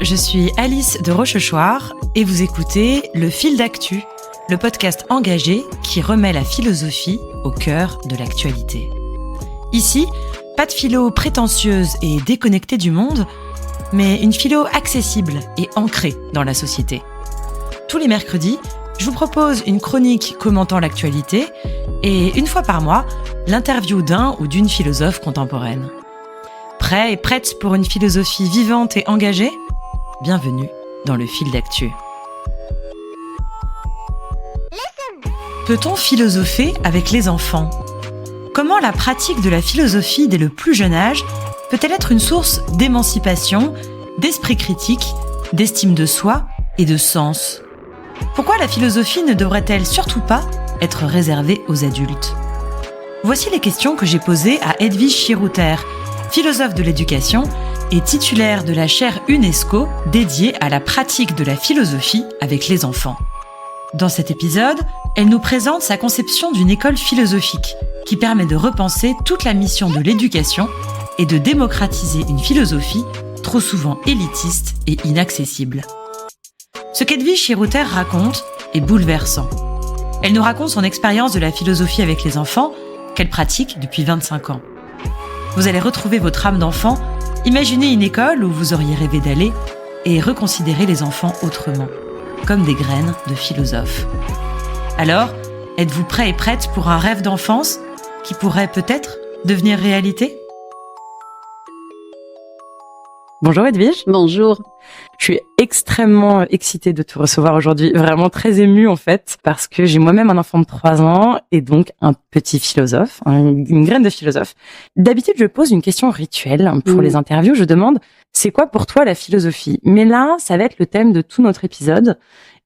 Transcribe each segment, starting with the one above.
je suis Alice de Rochechouart et vous écoutez Le Fil d'Actu, le podcast engagé qui remet la philosophie au cœur de l'actualité. Ici, pas de philo prétentieuse et déconnectée du monde, mais une philo accessible et ancrée dans la société. Tous les mercredis, je vous propose une chronique commentant l'actualité et une fois par mois, l'interview d'un ou d'une philosophe contemporaine. Prêt et prête pour une philosophie vivante et engagée ? Bienvenue dans Le Fil d'Actu. Peut-on philosopher avec les enfants ? Comment la pratique de la philosophie dès le plus jeune âge peut-elle être une source d'émancipation, d'esprit critique, d'estime de soi et de sens ? Pourquoi la philosophie ne devrait-elle surtout pas être réservée aux adultes ? Voici les questions que j'ai posées à Edwige Chirouter, philosophe de l'éducation et titulaire de la chaire UNESCO dédiée à la pratique de la philosophie avec les enfants. Dans cet épisode, elle nous présente sa conception d'une école philosophique qui permet de repenser toute la mission de l'éducation et de démocratiser une philosophie trop souvent élitiste et inaccessible. Ce qu'Edwige Chirouter raconte est bouleversant. Elle nous raconte son expérience de la philosophie avec les enfants qu'elle pratique depuis 25 ans. Vous allez retrouver votre âme d'enfant, imaginer une école où vous auriez rêvé d'aller et reconsidérer les enfants autrement, comme des graines de philosophes. Alors, êtes-vous prêt et prête pour un rêve d'enfance qui pourrait peut-être devenir réalité ? Bonjour Edwige. Bonjour. Je suis extrêmement excitée de te recevoir aujourd'hui, vraiment très émue en fait, parce que j'ai moi-même un enfant de 3 ans et donc un petit philosophe, une graine de philosophe. D'habitude, je pose une question rituelle pour les interviews, je demande « c'est quoi pour toi la philosophie ?» Mais là, ça va être le thème de tout notre épisode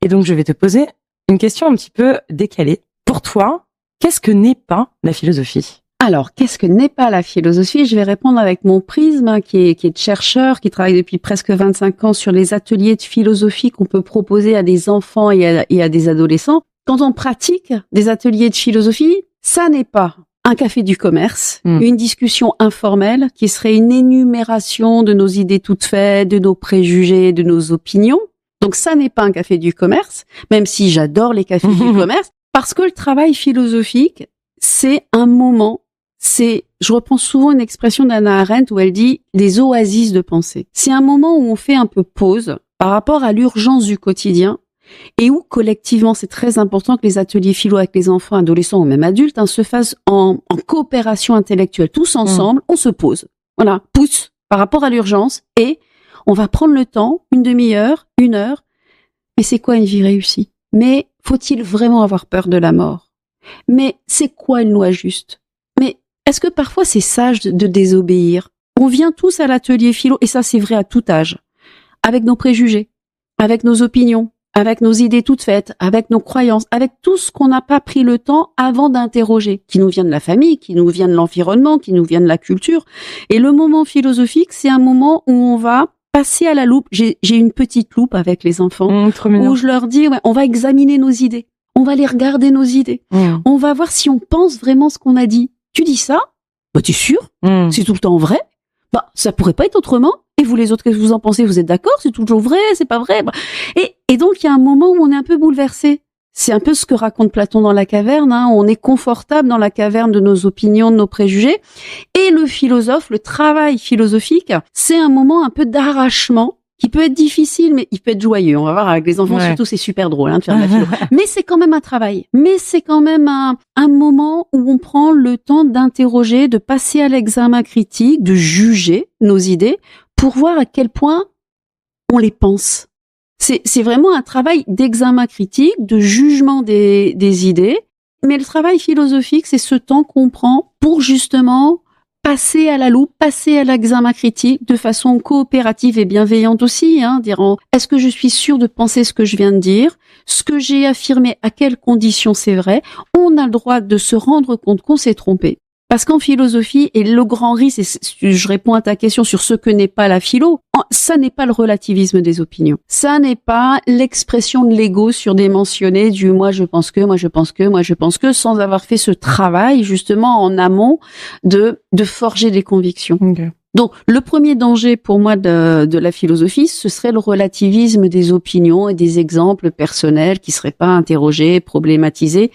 et donc je vais te poser une question un petit peu décalée. Pour toi, qu'est-ce que n'est pas la philosophie ? Alors, qu'est-ce que n'est pas la philosophie ? Je vais répondre avec mon prisme, qui est chercheur, qui travaille depuis presque 25 ans sur les ateliers de philosophie qu'on peut proposer à des enfants et à des adolescents. Quand on pratique des ateliers de philosophie, ça n'est pas un café du commerce, une discussion informelle qui serait une énumération de nos idées toutes faites, de nos préjugés, de nos opinions. Donc ça n'est pas un café du commerce, même si j'adore les cafés du commerce, parce que le travail philosophique, c'est un moment. Je reprends souvent une expression d'Hannah Arendt où elle dit des oasis de pensée. C'est un moment où on fait un peu pause par rapport à l'urgence du quotidien et où collectivement, c'est très important que les ateliers philo avec les enfants, adolescents ou même adultes se fassent en coopération intellectuelle. Tous ensemble, on se pose. Voilà, pousse par rapport à l'urgence et on va prendre le temps, une demi-heure, 1 heure. Mais c'est quoi une vie réussie ? Mais faut-il vraiment avoir peur de la mort ? Mais c'est quoi une loi juste ? Mais est-ce que parfois c'est sage de désobéir ? On vient tous à l'atelier philo, et ça c'est vrai à tout âge, avec nos préjugés, avec nos opinions, avec nos idées toutes faites, avec nos croyances, avec tout ce qu'on n'a pas pris le temps avant d'interroger, qui nous vient de la famille, qui nous vient de l'environnement, qui nous vient de la culture. Et le moment philosophique, c'est un moment où on va passer à la loupe. J'ai une petite loupe avec les enfants, où je leur dis, on va examiner nos idées. On va les regarder nos idées. On va voir si on pense vraiment ce qu'on a dit. Tu dis ça ? Bah, t'es sûr ? C'est tout le temps vrai ? Bah, ça pourrait pas être autrement. Et vous les autres, qu'est-ce que vous en pensez ? Vous êtes d'accord ? C'est toujours vrai ? C'est pas vrai ? Et donc, il y a un moment où on est un peu bouleversé. C'est un peu ce que raconte Platon dans la caverne. On est confortable dans la caverne de nos opinions, de nos préjugés. Et le philosophe, le travail philosophique, c'est un moment un peu d'arrachement qui peut être difficile, mais il peut être joyeux. On va voir avec les enfants, surtout, c'est super drôle de faire de la philo. Mais c'est quand même un travail. Mais c'est quand même un moment où on prend le temps d'interroger, de passer à l'examen critique, de juger nos idées pour voir à quel point on les pense. C'est vraiment un travail d'examen critique, de jugement des idées. Mais le travail philosophique, c'est ce temps qu'on prend pour justement passer à la loupe, passer à l'examen critique de façon coopérative et bienveillante aussi, dirant est-ce que je suis sûre de penser ce que je viens de dire, ce que j'ai affirmé, à quelles conditions c'est vrai. On a le droit de se rendre compte qu'on s'est trompé. Parce qu'en philosophie, et le grand risque, et je réponds à ta question sur ce que n'est pas la philo, ça n'est pas le relativisme des opinions. Ça n'est pas l'expression de l'ego surdimensionné du moi je pense que, moi je pense que, moi je pense que, sans avoir fait ce travail justement en amont de forger des convictions. Okay. Donc, le premier danger pour moi de la philosophie, ce serait le relativisme des opinions et des exemples personnels qui seraient pas interrogés, problématisés,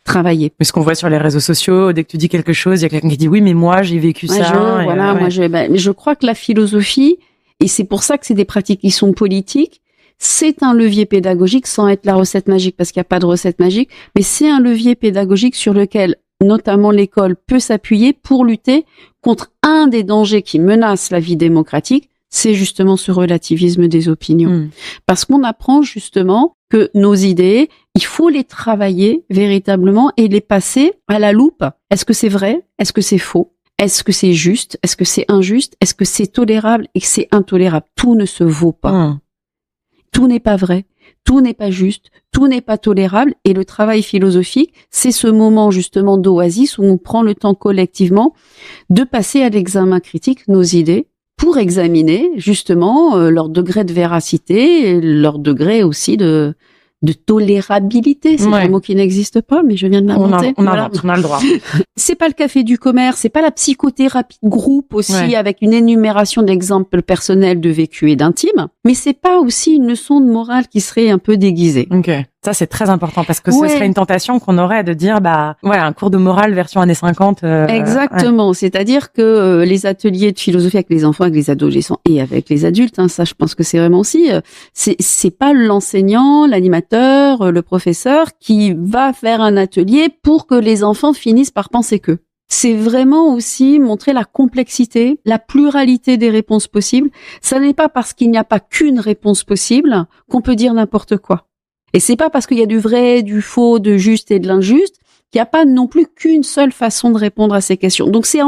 travaillés. Mais ce qu'on voit sur les réseaux sociaux, dès que tu dis quelque chose, il y a quelqu'un qui dit oui, mais moi j'ai vécu ça. Je crois que la philosophie, et c'est pour ça que c'est des pratiques qui sont politiques, c'est un levier pédagogique sans être la recette magique, parce qu'il n'y a pas de recette magique, mais c'est un levier pédagogique sur lequel notamment l'école peut s'appuyer pour lutter contre un des dangers qui menacent la vie démocratique, c'est justement ce relativisme des opinions. Parce qu'on apprend justement que nos idées, il faut les travailler véritablement et les passer à la loupe. Est-ce que c'est vrai? Est-ce que c'est faux? Est-ce que c'est juste? Est-ce que c'est injuste? Est-ce que c'est tolérable et que c'est intolérable? Tout ne se vaut pas. Tout n'est pas vrai. Tout n'est pas juste, tout n'est pas tolérable, et le travail philosophique, c'est ce moment justement d'oasis où on prend le temps collectivement de passer à l'examen critique nos idées pour examiner justement leur degré de véracité, et leur degré aussi de tolérabilité. C'est un mot qui n'existe pas, mais je viens de l'inventer. On a le droit. C'est pas le café du commerce, c'est pas la psychothérapie de groupe aussi avec une énumération d'exemples personnels de vécu et d'intime, mais c'est pas aussi une leçon de morale qui serait un peu déguisée. Ok. Ça, c'est très important parce que ce serait une tentation qu'on aurait de dire, un cours de morale version années 50. Exactement. C'est-à-dire que les ateliers de philosophie avec les enfants, avec les adolescents et avec les adultes, ça, je pense que c'est vraiment aussi, c'est pas l'enseignant, l'animateur, le professeur qui va faire un atelier pour que les enfants finissent par penser que. C'est vraiment aussi montrer la complexité, la pluralité des réponses possibles. Ça n'est pas parce qu'il n'y a pas qu'une réponse possible qu'on peut dire n'importe quoi. Et c'est pas parce qu'il y a du vrai, du faux, de juste et de l'injuste qu'il n'y a pas non plus qu'une seule façon de répondre à ces questions. Donc c'est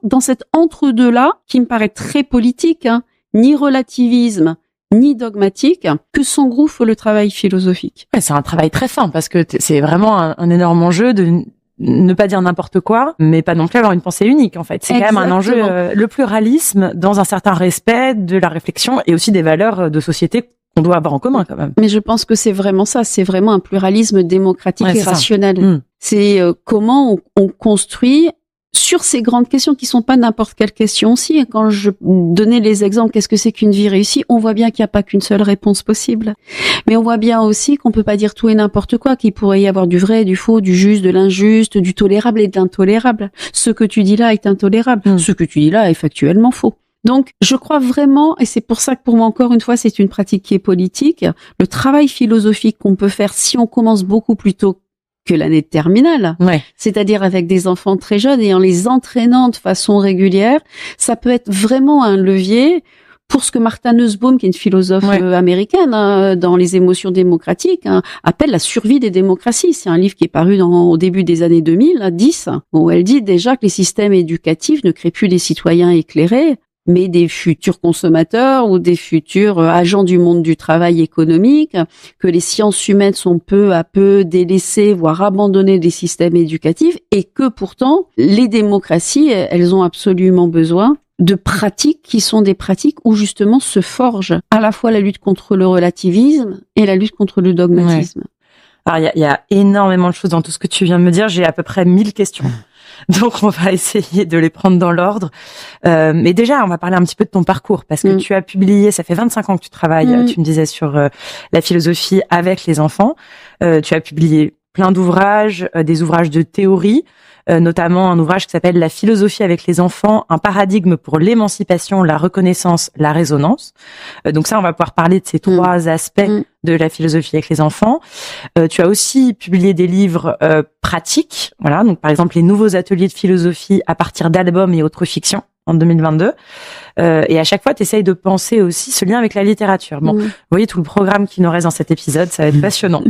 dans cet entre-deux-là, qui me paraît très politique, ni relativisme, ni dogmatique, que s'engouffre le travail philosophique. Ouais, c'est un travail très fin, parce que c'est vraiment un énorme enjeu de ne pas dire n'importe quoi, mais pas non plus avoir une pensée unique, en fait. C'est quand même un enjeu, le pluralisme dans un certain respect de la réflexion et aussi des valeurs de société qu'on doit avoir en commun, quand même. Mais je pense que c'est vraiment ça, c'est vraiment un pluralisme démocratique et rationnel. C'est comment on construit sur ces grandes questions qui sont pas n'importe quelle question aussi. Quand je donnais les exemples, qu'est-ce que c'est qu'une vie réussie? On voit bien qu'il n'y a pas qu'une seule réponse possible. Mais on voit bien aussi qu'on peut pas dire tout et n'importe quoi, qu'il pourrait y avoir du vrai, du faux, du juste, de l'injuste, du tolérable et de l'intolérable. Ce que tu dis là est intolérable. Ce que tu dis là est factuellement faux. Donc, je crois vraiment, et c'est pour ça que pour moi, encore une fois, c'est une pratique qui est politique, le travail philosophique qu'on peut faire si on commence beaucoup plus tôt que l'année de terminale, c'est-à-dire avec des enfants très jeunes et en les entraînant de façon régulière, ça peut être vraiment un levier pour ce que Martha Nussbaum, qui est une philosophe américaine, dans Les émotions démocratiques, appelle la survie des démocraties. C'est un livre qui est paru au début des années 2010, où elle dit déjà que les systèmes éducatifs ne créent plus des citoyens éclairés, mais des futurs consommateurs ou des futurs agents du monde du travail économique, que les sciences humaines sont peu à peu délaissées, voire abandonnées des systèmes éducatifs, et que pourtant, les démocraties, elles ont absolument besoin de pratiques qui sont des pratiques où justement se forge à la fois la lutte contre le relativisme et la lutte contre le dogmatisme. Alors, il y a énormément de choses dans tout ce que tu viens de me dire. J'ai à peu près 1000 questions. Donc, on va essayer de les prendre dans l'ordre. Mais déjà, on va parler un petit peu de ton parcours, parce que tu as publié, ça fait 25 ans que tu travailles, tu me disais, sur la philosophie avec les enfants. Tu as publié plein d'ouvrages, des ouvrages de théorie, notamment un ouvrage qui s'appelle « La philosophie avec les enfants, un paradigme pour l'émancipation, la reconnaissance, la résonance ». Donc ça, on va pouvoir parler de ces trois aspects de la philosophie avec les enfants. Tu as aussi publié des livres pratiques, voilà, donc par exemple les nouveaux ateliers de philosophie à partir d'albums et autres fictions en 2022. Et à chaque fois, tu essayes de penser aussi ce lien avec la littérature. Bon, vous voyez tout le programme qui nous reste dans cet épisode, ça va être passionnant.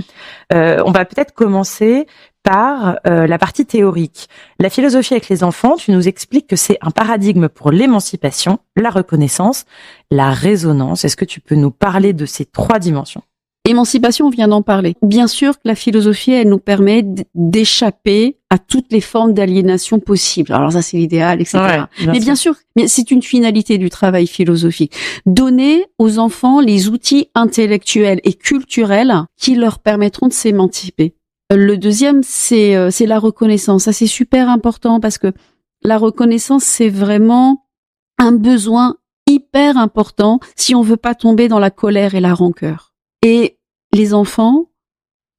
On va peut-être commencer par la partie théorique. La philosophie avec les enfants, tu nous expliques que c'est un paradigme pour l'émancipation, la reconnaissance, la résonance. Est-ce que tu peux nous parler de ces trois dimensions ? Émancipation, on vient d'en parler. Bien sûr que la philosophie, elle nous permet d'échapper à toutes les formes d'aliénation possibles. Alors ça, c'est l'idéal, etc. Mais bien sûr, c'est une finalité du travail philosophique. Donner aux enfants les outils intellectuels et culturels qui leur permettront de s'émanciper. Le deuxième, c'est la reconnaissance. Ça, c'est super important parce que la reconnaissance, c'est vraiment un besoin hyper important si on veut pas tomber dans la colère et la rancœur. Et les enfants,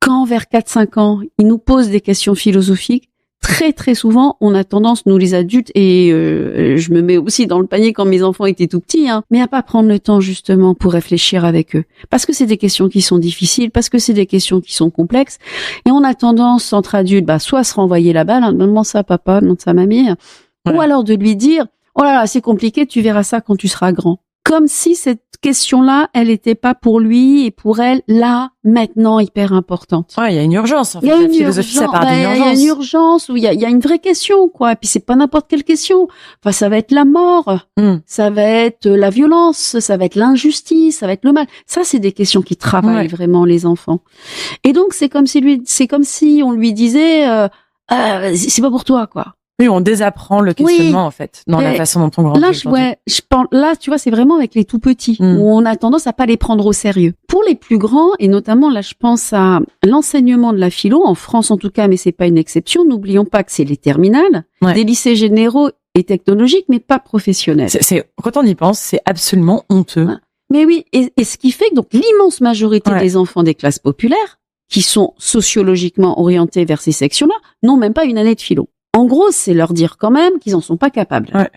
quand vers 4-5 ans, ils nous posent des questions philosophiques, très très souvent, on a tendance, nous les adultes, et je me mets aussi dans le panier quand mes enfants étaient tout petits, mais à pas prendre le temps justement pour réfléchir avec eux. Parce que c'est des questions qui sont difficiles, parce que c'est des questions qui sont complexes, et on a tendance, entre adultes, soit à se renvoyer la balle, demande ça à papa, demande ça à mamie, ou alors de lui dire, oh là là, c'est compliqué, tu verras ça quand tu seras grand. Comme si cette question-là, elle était pas pour lui et pour elle, là, maintenant, hyper importante. Ouais, il y a une urgence. En fait, la philosophie, ça part d'une urgence. Il y a une urgence, où il y a une vraie question, quoi. Et puis c'est pas n'importe quelle question. Enfin, ça va être la mort, ça va être la violence, ça va être l'injustice, ça va être le mal. Ça, c'est des questions qui travaillent vraiment les enfants. Et donc, c'est comme si on lui disait, c'est pas pour toi, quoi. Oui, on désapprend le questionnement, en fait, dans la façon dont on grandit. Là, tu vois, c'est vraiment avec les tout petits, où on a tendance à pas les prendre au sérieux. Pour les plus grands, et notamment, là, je pense à l'enseignement de la philo, en France en tout cas, mais c'est pas une exception, n'oublions pas que c'est les terminales, des lycées généraux et technologiques, mais pas professionnels. Quand on y pense, c'est absolument honteux. Ouais. Mais oui, et ce qui fait que donc l'immense majorité des enfants des classes populaires, qui sont sociologiquement orientés vers ces sections-là, n'ont même pas une année de philo. En gros, c'est leur dire quand même qu'ils en sont pas capables. Ouais.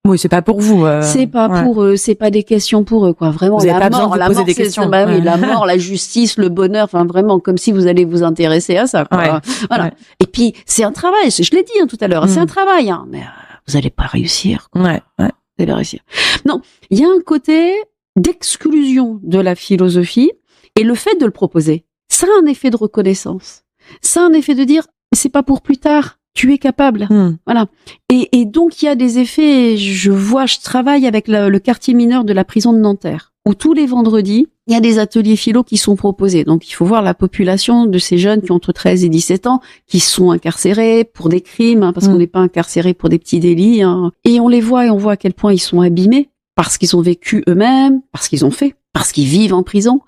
Oui, c'est pas pour vous. C'est pas pour eux, c'est pas des questions pour eux, quoi. Vraiment, vous avez pas besoin de vous poser des questions. Oui, la mort, la justice, le bonheur, enfin vraiment comme si vous allez vous intéresser à ça, quoi. Ouais. Voilà. Ouais. Et puis c'est un travail, je l'ai dit tout à l'heure, c'est un travail, mais vous allez pas réussir, quoi. Ouais. Vous allez réussir. Non, il y a un côté d'exclusion de la philosophie et le fait de le proposer, ça a un effet de reconnaissance. Ça a un effet de dire c'est pas pour plus tard. Tu es capable, voilà. Et donc il y a des effets. Je travaille avec le quartier mineur de la prison de Nanterre, où tous les vendredis il y a des ateliers philo qui sont proposés. Donc il faut voir la population de ces jeunes qui ont entre 13 et 17 ans, qui sont incarcérés pour des crimes, parce qu'on n'est pas incarcéré pour des petits délits. Et on les voit et on voit à quel point ils sont abîmés parce qu'ils ont vécu eux-mêmes, parce qu'ils ont fait, parce qu'ils vivent en prison.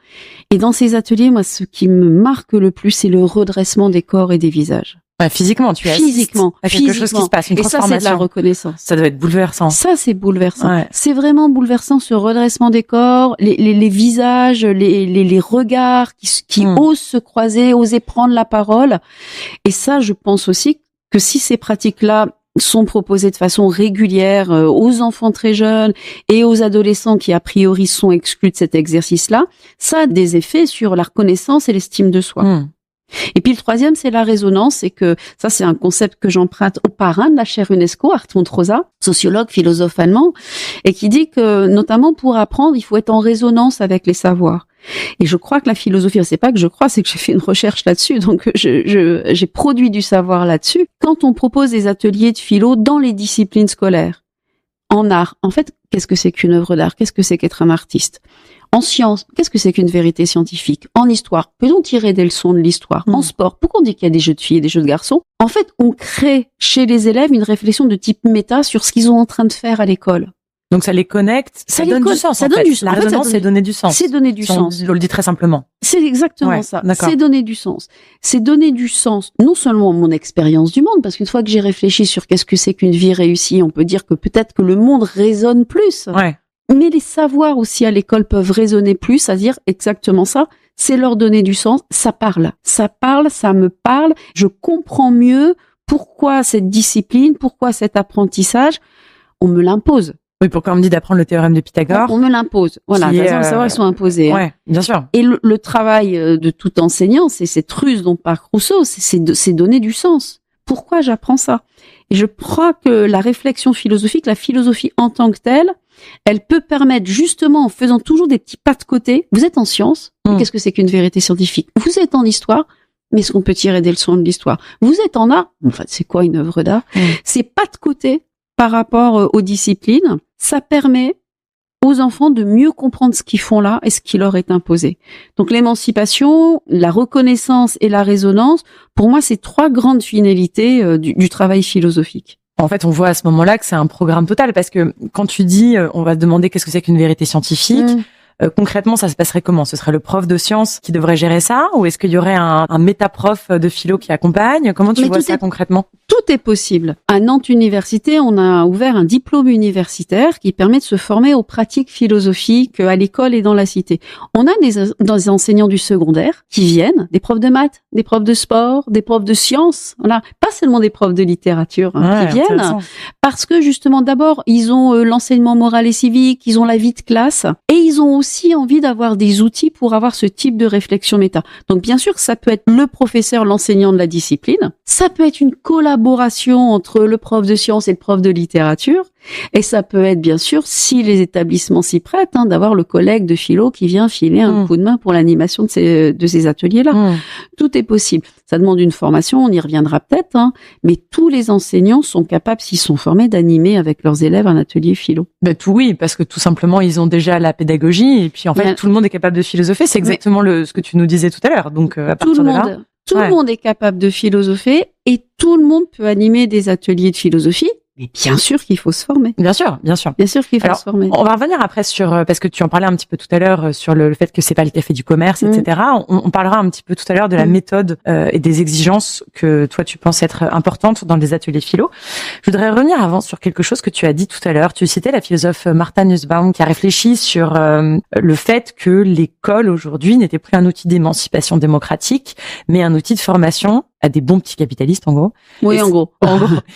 Et dans ces ateliers, moi, ce qui me marque le plus, c'est le redressement des corps et des visages. Ouais, physiquement, tu assistes à quelque chose qui se passe, une transformation. Et ça, c'est de la reconnaissance. Ça doit être bouleversant. Ça, c'est bouleversant. Ouais. C'est vraiment bouleversant, ce redressement des corps, les visages, les regards qui osent se croiser, oser prendre la parole. Et ça, je pense aussi que si ces pratiques-là sont proposées de façon régulière aux enfants très jeunes et aux adolescents qui, a priori, sont exclus de cet exercice-là, ça a des effets sur la reconnaissance et l'estime de soi. Et puis le troisième, c'est la résonance, et que ça, c'est un concept que j'emprunte au parrain de la chaire UNESCO, Hartmut Rosa, sociologue, philosophe allemand, et qui dit que, notamment pour apprendre, il faut être en résonance avec les savoirs. Et je crois que la philosophie, c'est pas que je crois, c'est que j'ai fait une recherche là-dessus, donc j'ai produit du savoir là-dessus. Quand on propose des ateliers de philo dans les disciplines scolaires, en art, en fait, qu'est-ce que c'est qu'une œuvre d'art? Qu'est-ce que c'est qu'être un artiste? En sciences, qu'est-ce que c'est qu'une vérité scientifique? En histoire, peut-on tirer des leçons de l'histoire? En sport, pourquoi on dit qu'il y a des jeux de filles et des jeux de garçons? En fait, on crée chez les élèves une réflexion de type méta sur ce qu'ils sont en train de faire à l'école. Donc ça les connecte, ça donne du sens. Ça donne du sens. La résonance, c'est donner du sens. C'est donner du sens. On le dit très simplement. C'est exactement ça. C'est donner du sens. C'est donner du sens, non seulement à mon expérience du monde, parce qu'une fois que j'ai réfléchi sur qu'est-ce que c'est qu'une vie réussie, on peut dire que peut-être que le monde résonne plus. Ouais. Mais les savoirs aussi à l'école peuvent résonner plus, c'est-à-dire exactement ça, c'est leur donner du sens, ça parle, ça me parle, je comprends mieux pourquoi cette discipline, pourquoi cet apprentissage, on me l'impose. Oui, pourquoi on me dit d'apprendre le théorème de Pythagore. On me l'impose, voilà, les savoirs sont imposés. Ouais, bien sûr. Et le travail de tout enseignant, c'est cette ruse dont parle Rousseau, c'est donner du sens. Pourquoi j'apprends ça? Et je crois que la réflexion philosophique, la philosophie en tant que telle, elle peut permettre justement, en faisant toujours des petits pas de côté, vous êtes en sciences, qu'est-ce que c'est qu'une vérité scientifique? Vous êtes en histoire, mais est-ce qu'on peut tirer des leçons de l'histoire? Vous êtes en art, en fait, c'est quoi une œuvre d'art? Ces pas de côté par rapport aux disciplines, ça permet aux enfants de mieux comprendre ce qu'ils font là et ce qui leur est imposé. Donc l'émancipation, la reconnaissance et la résonance, pour moi, c'est trois grandes finalités du travail philosophique. En fait, on voit à ce moment-là que c'est un programme total, parce que quand tu dis on va te demander qu'est-ce que c'est qu'une vérité scientifique, concrètement, ça se passerait comment? Ce serait le prof de sciences qui devrait gérer ça, ou est-ce qu'il y aurait un méta-prof de philo qui accompagne? Comment tu vois ça concrètement? Tout est possible. À Nantes Université, on a ouvert un diplôme universitaire qui permet de se former aux pratiques philosophiques à l'école et dans la cité. On a des enseignants du secondaire qui viennent, des profs de maths, des profs de sport, des profs de sciences, voilà, pas seulement des profs de littérature qui viennent, parce que justement, d'abord, ils ont l'enseignement moral et civique, ils ont la vie de classe, et ils ont aussi envie d'avoir des outils pour avoir ce type de réflexion méta. Donc bien sûr, ça peut être le professeur, l'enseignant de la discipline, ça peut être une collaboration entre le prof de sciences et le prof de littérature, et ça peut être bien sûr, si les établissements s'y prêtent, d'avoir le collègue de philo qui vient filer un coup de main pour l'animation de ces ateliers-là. Tout est possible. Ça demande une formation, on y reviendra peut-être, mais tous les enseignants sont capables, s'ils sont formés, d'animer avec leurs élèves un atelier philo. Oui, parce que tout simplement, ils ont déjà la pédagogie, et puis en fait, tout le monde est capable de philosopher. C'est exactement ce que tu nous disais tout à l'heure. Donc, à partir de là... Tout le monde est capable de philosopher, et tout le monde peut animer des ateliers de philosophie. Mais bien sûr qu'il faut se former. Bien sûr, bien sûr. Bien sûr qu'il faut se former. On va revenir après sur, parce que tu en parlais un petit peu tout à l'heure, sur le fait que c'est pas le café du commerce, etc. On parlera un petit peu tout à l'heure de la méthode et des exigences que toi tu penses être importantes dans les ateliers philo. Je voudrais revenir avant sur quelque chose que tu as dit tout à l'heure. Tu citais la philosophe Martha Nussbaum qui a réfléchi sur le fait que l'école aujourd'hui n'était plus un outil d'émancipation démocratique, mais un outil de formation à des bons petits capitalistes, en gros. Oui, en gros.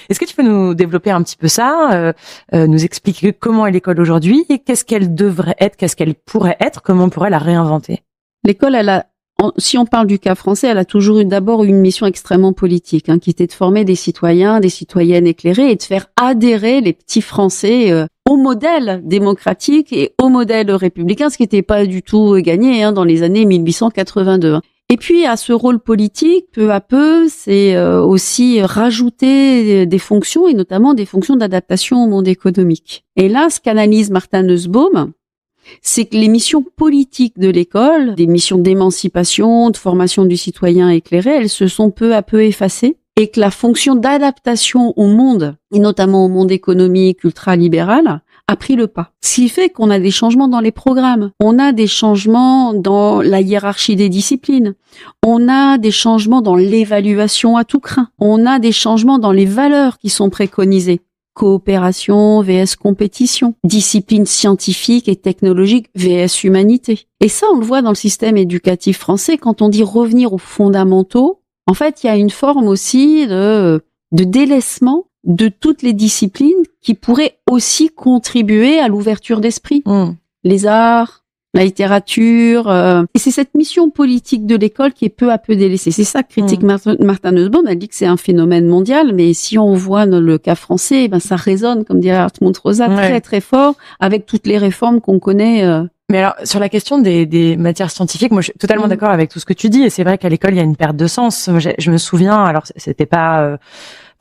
Est-ce que tu peux nous développer un petit peu ça, nous expliquer comment est l'école aujourd'hui, et qu'est-ce qu'elle devrait être, qu'est-ce qu'elle pourrait être, comment on pourrait la réinventer? L'école, si on parle du cas français, elle a toujours eu d'abord une mission extrêmement politique, qui était de former des citoyens, des citoyennes éclairées et de faire adhérer les petits Français au modèle démocratique et au modèle républicain, ce qui n'était pas du tout gagné dans les années 1882. Et puis, à ce rôle politique, peu à peu, c'est aussi rajouter des fonctions, et notamment des fonctions d'adaptation au monde économique. Et là, ce qu'analyse Martha Nussbaum, c'est que les missions politiques de l'école, des missions d'émancipation, de formation du citoyen éclairé, elles se sont peu à peu effacées, et que la fonction d'adaptation au monde, et notamment au monde économique ultralibéral, a pris le pas. Ce qui fait qu'on a des changements dans les programmes, on a des changements dans la hiérarchie des disciplines, on a des changements dans l'évaluation à tout crin, on a des changements dans les valeurs qui sont préconisées. Coopération vs compétition, discipline scientifique et technologique vs humanité. Et ça, on le voit dans le système éducatif français, quand on dit revenir aux fondamentaux, en fait, il y a une forme aussi de délaissement de toutes les disciplines qui pourraient aussi contribuer à l'ouverture d'esprit. Les arts, la littérature, et c'est cette mission politique de l'école qui est peu à peu délaissée. C'est ça que critique Martha Nussbaum. Elle dit que c'est un phénomène mondial, mais si on voit dans le cas français, ça résonne, comme dirait Hartmut Rosa, très très fort avec toutes les réformes qu'on connaît. Mais alors, sur la question des matières scientifiques, moi, je suis totalement d'accord avec tout ce que tu dis, et c'est vrai qu'à l'école, il y a une perte de sens. Je me souviens, alors c'était pas,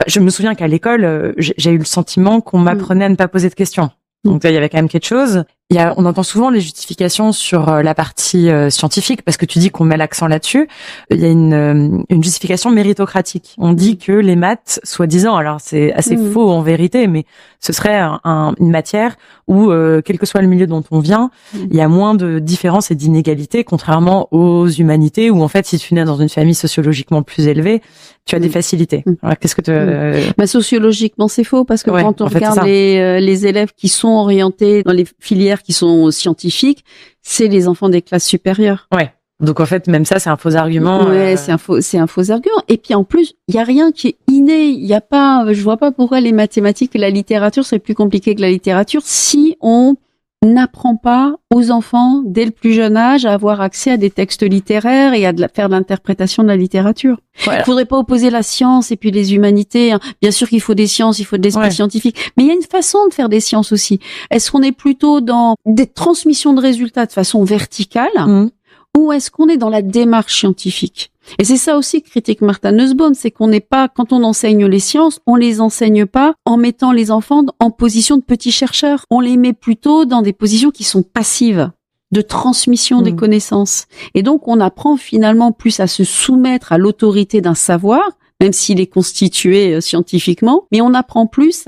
je me souviens qu'à l'école, j'ai eu le sentiment qu'on m'apprenait à ne pas poser de questions. Donc il y avait quand même quelque chose. On entend souvent les justifications sur la partie scientifique, parce que tu dis qu'on met l'accent là-dessus. Il y a une justification méritocratique. On dit que les maths, soi-disant, alors c'est assez faux en vérité, mais ce serait une matière où, quel que soit le milieu dont on vient, il y a moins de différences et d'inégalités, contrairement aux humanités, où en fait, si tu nais dans une famille sociologiquement plus élevée, tu as des facilités. Alors, qu'est-ce que sociologiquement, c'est faux, parce que quand on regarde les élèves qui sont orientés dans les filières qui sont scientifiques, c'est les enfants des classes supérieures. Ouais. Donc en fait, même ça, c'est un faux argument. Ouais, c'est un faux argument. Et puis en plus, il y a rien qui est inné. Il y a pas, je vois pas pourquoi les mathématiques et la littérature serait plus compliqué que la littérature si on n'apprend pas aux enfants dès le plus jeune âge à avoir accès à des textes littéraires et à faire de l'interprétation de la littérature. Voilà. Il faudrait pas opposer la science et puis les humanités. Bien sûr qu'il faut des sciences, il faut de l'esprit scientifique, mais il y a une façon de faire des sciences aussi. Est-ce qu'on est plutôt dans des transmissions de résultats de façon verticale ou est-ce qu'on est dans la démarche scientifique? Et c'est ça aussi que critique Martha Nussbaum, c'est qu'on n'est pas, quand on enseigne les sciences, on les enseigne pas en mettant les enfants en position de petits chercheurs. On les met plutôt dans des positions qui sont passives, de transmission des connaissances. Et donc, on apprend finalement plus à se soumettre à l'autorité d'un savoir, même s'il est constitué scientifiquement. Mais on apprend plus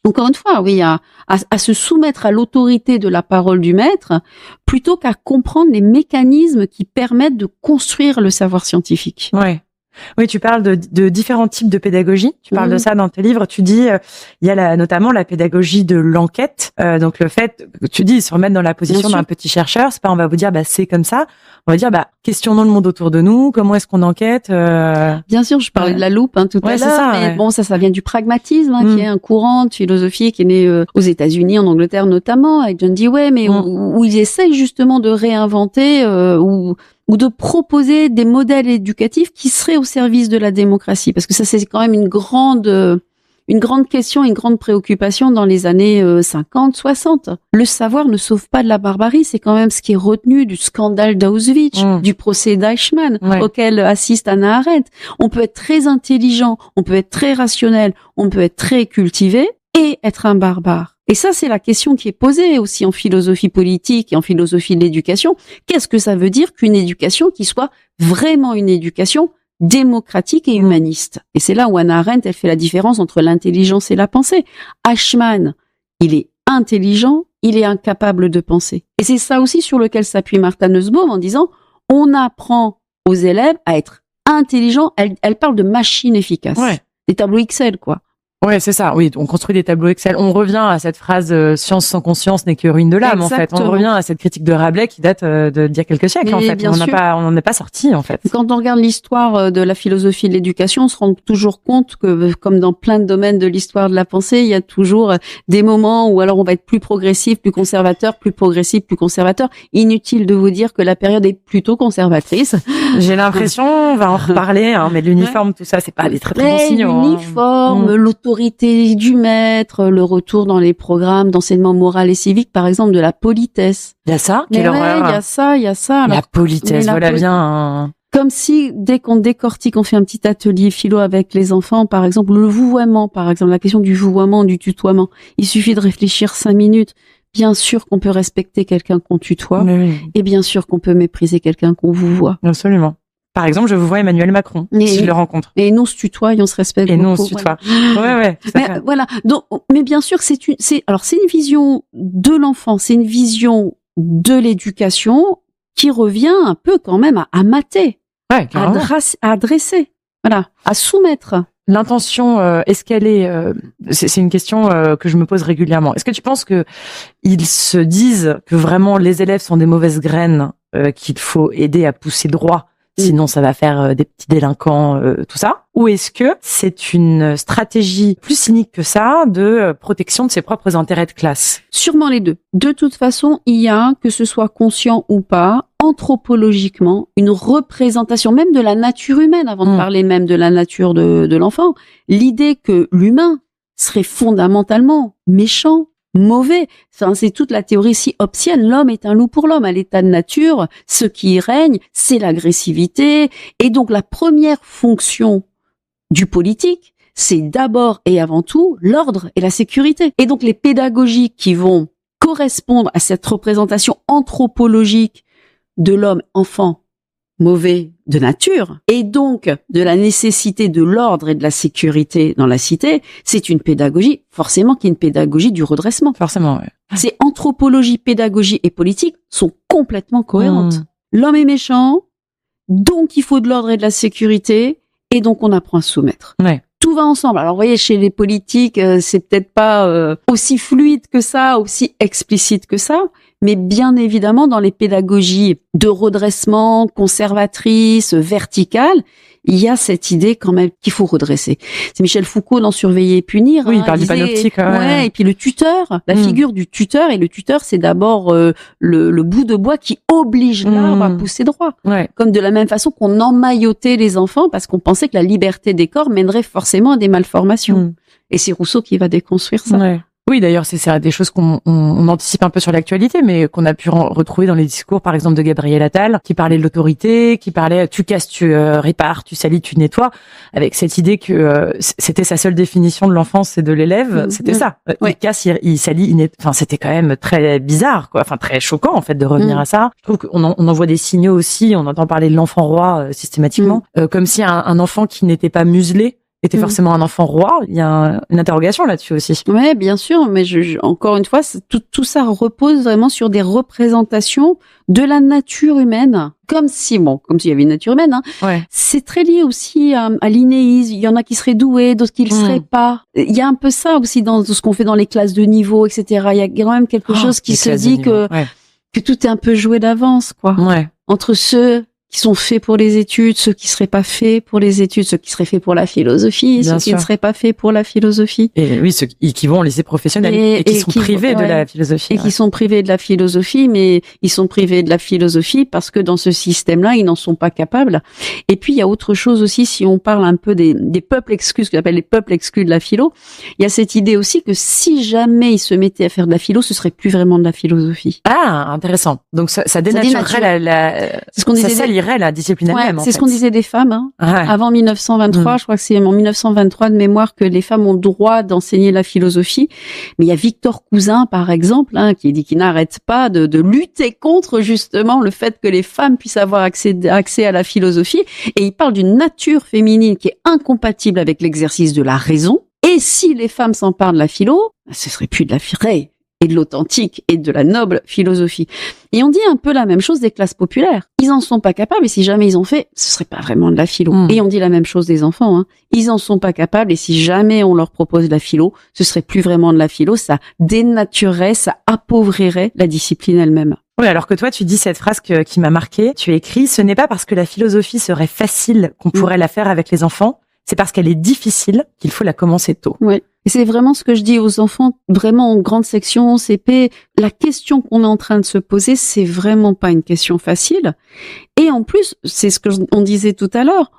encore une fois, oui, à se soumettre à l'autorité de la parole du maître, plutôt qu'à comprendre les mécanismes qui permettent de construire le savoir scientifique. Ouais. Oui, tu parles de différents types de pédagogie. Tu parles de ça dans tes livres. Tu dis, il y a notamment la pédagogie de l'enquête. Donc le fait, tu dis, se remettre dans la position d'un petit chercheur, c'est pas on va vous dire, c'est comme ça. On va dire, questionnons le monde autour de nous. Comment est-ce qu'on enquête Bien sûr, je parlais de la loupe tout à l'heure. Ça, mais bon, ça vient du pragmatisme, qui est un courant de philosophie qui est né aux États-Unis, en Angleterre notamment, avec John Dewey, mais où ils essayent justement de réinventer ou de proposer des modèles éducatifs qui seraient au service de la démocratie. Parce que ça, c'est quand même une grande question, une grande préoccupation dans les années 50, 60. Le savoir ne sauve pas de la barbarie, c'est quand même ce qui est retenu du scandale d'Auschwitz, du procès d'Eichmann, auquel assiste Hannah Arendt. On peut être très intelligent, on peut être très rationnel, on peut être très cultivé et être un barbare. Et ça, c'est la question qui est posée aussi en philosophie politique et en philosophie de l'éducation. Qu'est-ce que ça veut dire qu'une éducation qui soit vraiment une éducation démocratique et humaniste? Et c'est là où Hannah Arendt, elle fait la différence entre l'intelligence et la pensée. Eichmann, il est intelligent, il est incapable de penser. Et c'est ça aussi sur lequel s'appuie Martha Nussbaum en disant, on apprend aux élèves à être intelligents. Elle parle de machines efficaces. Des tableaux Excel, quoi. Ouais, c'est ça. Oui, on construit des tableaux Excel. On revient à cette phrase science sans conscience n'est que ruine de l'âme. Exactement. En fait. On revient à cette critique de Rabelais qui date d'il y a quelques siècles. En fait, on n'en est pas sorti en fait. Quand on regarde l'histoire de la philosophie de l'éducation, on se rend toujours compte que, comme dans plein de domaines de l'histoire de la pensée, il y a toujours des moments où alors on va être plus progressif, plus conservateur, plus progressif, plus conservateur. Inutile de vous dire que la période est plutôt conservatrice. J'ai l'impression, on va en reparler, mais l'uniforme, tout ça, c'est pas des très bons signaux. L'uniforme, l'autorité du maître, le retour dans les programmes d'enseignement moral et civique, par exemple, de la politesse. Il y a ça? Quelle horreur. Il y a ça. Alors, la politesse, voilà bien. Comme si, dès qu'on décortique, on fait un petit atelier philo avec les enfants, par exemple, le vouvoiement, par exemple, la question du vouvoiement, du tutoiement. Il suffit de réfléchir 5 minutes. Bien sûr qu'on peut respecter quelqu'un qu'on tutoie, et bien sûr qu'on peut mépriser quelqu'un qu'on vouvoie. Absolument. Par exemple, je vous vois Emmanuel Macron, si je le rencontre. Et nous, on se tutoie et on se respecte beaucoup. Et nous, on se tutoie. Ouais. Voilà. Donc, mais bien sûr, c'est une vision de l'enfant, c'est une vision de l'éducation qui revient un peu quand même à mater, à adresser, voilà, à soumettre. L'intention, est-ce qu'elle est c'est une question que je me pose régulièrement. Est-ce que tu penses que ils se disent que vraiment les élèves sont des mauvaises graines qu'il faut aider à pousser droit, sinon ça va faire des petits délinquants, tout ça? Ou est-ce que c'est une stratégie plus cynique que ça de protection de ses propres intérêts de classe? Sûrement les deux. De toute façon, il y a, que ce soit conscient ou pas, anthropologiquement, une représentation même de la nature humaine, avant de parler même de la nature de l'enfant. L'idée que l'humain serait fondamentalement méchant, mauvais. Enfin, c'est toute la théorie si hobbesienne. L'homme est un loup pour l'homme. À l'état de nature, ce qui y règne, c'est l'agressivité. Et donc, la première fonction du politique, c'est d'abord et avant tout l'ordre et la sécurité. Et donc, les pédagogies qui vont correspondre à cette représentation anthropologique de l'homme enfant mauvais de nature, et donc de la nécessité de l'ordre et de la sécurité dans la cité, c'est une pédagogie, forcément, qui est une pédagogie du redressement. Forcément, oui. C'est anthropologie, pédagogie et politique sont complètement cohérentes. L'homme est méchant, donc il faut de l'ordre et de la sécurité, et donc on apprend à se soumettre. Ouais. Tout va ensemble. Alors, vous voyez, chez les politiques, c'est peut-être pas aussi fluide que ça, aussi explicite que ça, mais bien évidemment, dans les pédagogies de redressement, conservatrices, verticales, il y a cette idée quand même qu'il faut redresser. C'est Michel Foucault dans Surveiller et punir. Oui, il parle du panoptique. Ouais, et puis le tuteur, la figure du tuteur, et le tuteur, c'est d'abord le bout de bois qui oblige l'arbre à pousser droit. Ouais. Comme de la même façon qu'on emmaillotait les enfants parce qu'on pensait que la liberté des corps mènerait forcément à des malformations. Et c'est Rousseau qui va déconstruire ça. Ouais. Oui, d'ailleurs, c'est des choses qu'on anticipe un peu sur l'actualité, mais qu'on a pu retrouver dans les discours, par exemple, de Gabriel Attal, qui parlait de l'autorité, qui parlait tu casses, tu répares, tu salis, tu nettoies, avec cette idée que c'était sa seule définition de l'enfance et de l'élève, c'était ça. Il casse, il salit, il nettoie. Enfin, c'était quand même très bizarre, quoi. Enfin, très choquant, en fait, de revenir à ça. Je trouve qu'on en voit des signaux aussi. On entend parler de l'enfant roi systématiquement, comme si un enfant qui n'était pas muselé était forcément un enfant roi. Il y a une interrogation là-dessus aussi. Ouais, bien sûr, mais encore une fois, tout ça repose vraiment sur des représentations de la nature humaine, comme s'il y avait une nature humaine. Hein. Ouais. C'est très lié aussi à l'innéisme. Il y en a qui seraient doués, d'autres qui ne le seraient pas. Il y a un peu ça aussi dans ce qu'on fait dans les classes de niveau, etc. Il y a quand même quelque chose qui se dit que tout est un peu joué d'avance, quoi. Ouais. Entre ceux qui sont faits pour les études, ceux qui seraient pas faits pour les études, ceux qui seraient faits pour la philosophie, ceux qui ne seraient pas faits pour la philosophie. Et oui, ceux qui vont au lycée professionnel et qui sont privés de la philosophie. Et qui sont privés de la philosophie, mais ils sont privés de la philosophie parce que dans ce système-là, ils n'en sont pas capables. Et puis, il y a autre chose aussi, si on parle un peu des peuples exclus, ce qu'on appelle les peuples exclus de la philo, il y a cette idée aussi que si jamais ils se mettaient à faire de la philo, ce serait plus vraiment de la philosophie. Ah, intéressant. Donc, ça dénaturerait c'est ce qu'on disait. Ça salirait la discipline elle-même. C'est ce qu'on disait des femmes. Hein. Avant 1923, je crois que c'est en 1923 de mémoire que les femmes ont le droit d'enseigner la philosophie. Mais il y a Victor Cousin, par exemple, qui dit qu'il n'arrête pas de lutter contre justement le fait que les femmes puissent avoir accès à la philosophie. Et il parle d'une nature féminine qui est incompatible avec l'exercice de la raison. Et si les femmes s'emparent de la philo, ce serait plus de la vraie et de l'authentique et de la noble philosophie. Et on dit un peu la même chose des classes populaires. Ils en sont pas capables et si jamais ils ont fait, ce serait pas vraiment de la philo. Et on dit la même chose des enfants. Ils en sont pas capables et si jamais on leur propose de la philo, ce serait plus vraiment de la philo. Ça dénaturerait, ça appauvrirait la discipline elle-même. Oui, alors que toi, tu dis cette phrase qui m'a marquée. Tu écris « Ce n'est pas parce que la philosophie serait facile qu'on pourrait la faire avec les enfants, c'est parce qu'elle est difficile qu'il faut la commencer tôt. » Oui. Et c'est vraiment ce que je dis aux enfants, vraiment en grande section, CP. La question qu'on est en train de se poser, c'est vraiment pas une question facile. Et en plus, c'est ce que on disait tout à l'heure,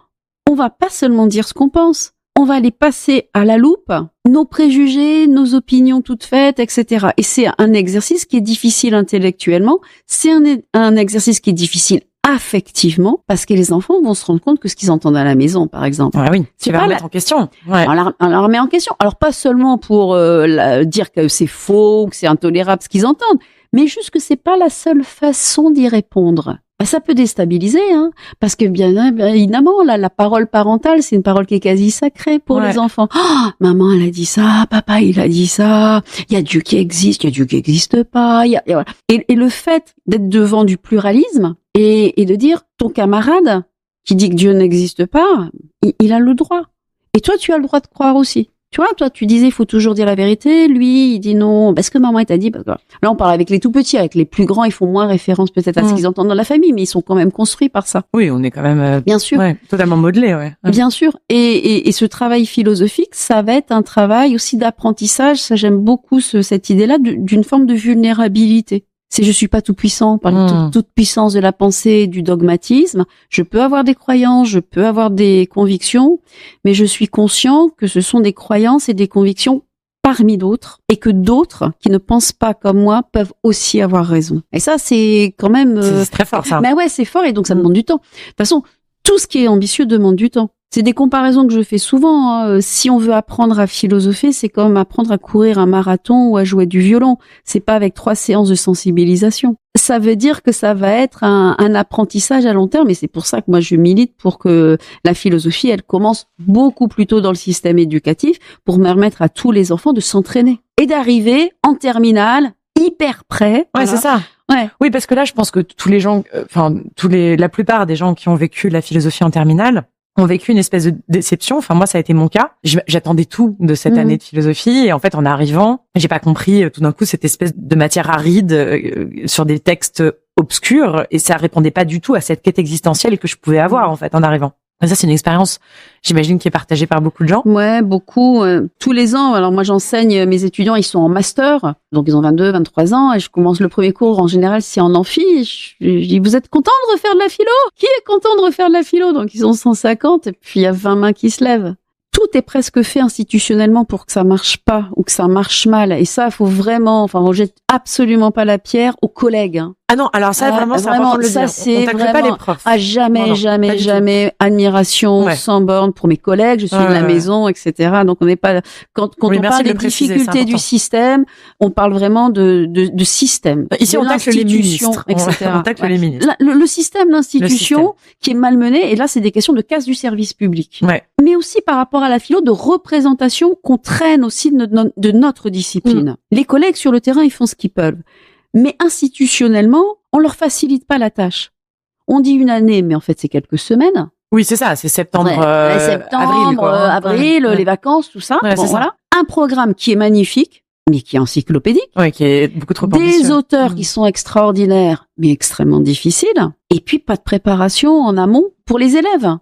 on va pas seulement dire ce qu'on pense, on va aller passer à la loupe nos préjugés, nos opinions toutes faites, etc. Et c'est un exercice qui est difficile intellectuellement, c'est un exercice qui est difficile affectivement, parce que les enfants vont se rendre compte que ce qu'ils entendent à la maison, par exemple. Ouais, oui, tu vas remettre en question. Ouais. On leur remet en question. Alors, pas seulement pour dire que c'est faux, ou que c'est intolérable ce qu'ils entendent, mais juste que c'est pas la seule façon d'y répondre. Ça peut déstabiliser, parce que bien évidemment, la parole parentale, c'est une parole qui est quasi sacrée pour les enfants. Oh, maman, elle a dit ça, papa, il a dit ça. Il y a Dieu qui existe, il y a Dieu qui n'existe pas. Voilà. Et le fait d'être devant du pluralisme et de dire ton camarade qui dit que Dieu n'existe pas, il a le droit. Et toi, tu as le droit de croire aussi. Tu vois, toi, tu disais, il faut toujours dire la vérité. Lui, il dit non. Parce que maman, elle t'a dit. Là, on parle avec les tout petits, avec les plus grands, ils font moins référence peut-être à ce qu'ils entendent dans la famille, mais ils sont quand même construits par ça. Oui, on est quand même bien sûr, totalement modelés. Ouais. Bien sûr. Et ce travail philosophique, ça va être un travail aussi d'apprentissage. Ça, j'aime beaucoup cette idée-là d'une forme de vulnérabilité. C'est je suis pas tout puissant par toute puissance de la pensée et du dogmatisme. Je peux avoir des croyances, je peux avoir des convictions, mais je suis conscient que ce sont des croyances et des convictions parmi d'autres et que d'autres qui ne pensent pas comme moi peuvent aussi avoir raison. Et ça, c'est quand même... C'est très fort, ça. Mais ouais, c'est fort et donc ça demande du temps. De toute façon, tout ce qui est ambitieux demande du temps. C'est des comparaisons que je fais souvent. Si on veut apprendre à philosopher, c'est comme apprendre à courir un marathon ou à jouer du violon. C'est pas avec 3 séances de sensibilisation. Ça veut dire que ça va être un apprentissage à long terme et c'est pour ça que moi je milite pour que la philosophie, elle commence beaucoup plus tôt dans le système éducatif pour permettre à tous les enfants de s'entraîner et d'arriver en terminale hyper prêts. Ouais, voilà. C'est ça. Ouais. Oui, parce que là, je pense que tous les gens, la plupart des gens qui ont vécu la philosophie en terminale ont vécu une espèce de déception. Enfin, moi, ça a été mon cas. J'attendais tout de cette année de philosophie. Et en fait, en arrivant, j'ai pas compris tout d'un coup cette espèce de matière aride sur des textes obscurs. Et ça répondait pas du tout à cette quête existentielle que je pouvais avoir, en fait, en arrivant. Et ça, c'est une expérience, j'imagine, qui est partagée par beaucoup de gens. Ouais, beaucoup. Tous les ans, alors moi, j'enseigne, mes étudiants, ils sont en master. Donc, ils ont 22, 23 ans. Et je commence le premier cours, en général, c'est en amphi. Je dis, vous êtes contents de refaire de la philo? Qui est content de refaire de la philo? Donc, ils ont 150. Et puis, il y a 20 mains qui se lèvent. tout est presque fait institutionnellement pour que ça marche pas ou que ça marche mal. Et ça, il faut vraiment, on jette absolument pas la pierre aux collègues. Ah non, alors ça, vraiment, c'est important de le dire. C'est on tacle pas les profs. Jamais admiration sans borne pour mes collègues. Je suis de la maison, etc. Donc on n'est pas, quand on parle des difficultés du système, on parle vraiment de système. Ici, on tacle les ministres, etc. On tacle les ministres. Le système, l'institution qui est malmené. Et là, c'est des questions de casse du service public. Ouais. Mais aussi par rapport à la philo, de représentation qu'on traîne aussi de notre discipline. Les collègues sur le terrain, ils font ce qu'ils peuvent. Mais institutionnellement, on leur facilite pas la tâche. On dit une année, mais en fait, c'est quelques semaines. Oui, c'est ça, c'est septembre, avril, les vacances, tout ça. Ouais, voilà. Un programme qui est magnifique, mais qui est encyclopédique. Oui, qui est beaucoup trop ambitieux. Des auteurs qui sont extraordinaires, mais extrêmement difficiles. Et puis, pas de préparation en amont pour les élèves.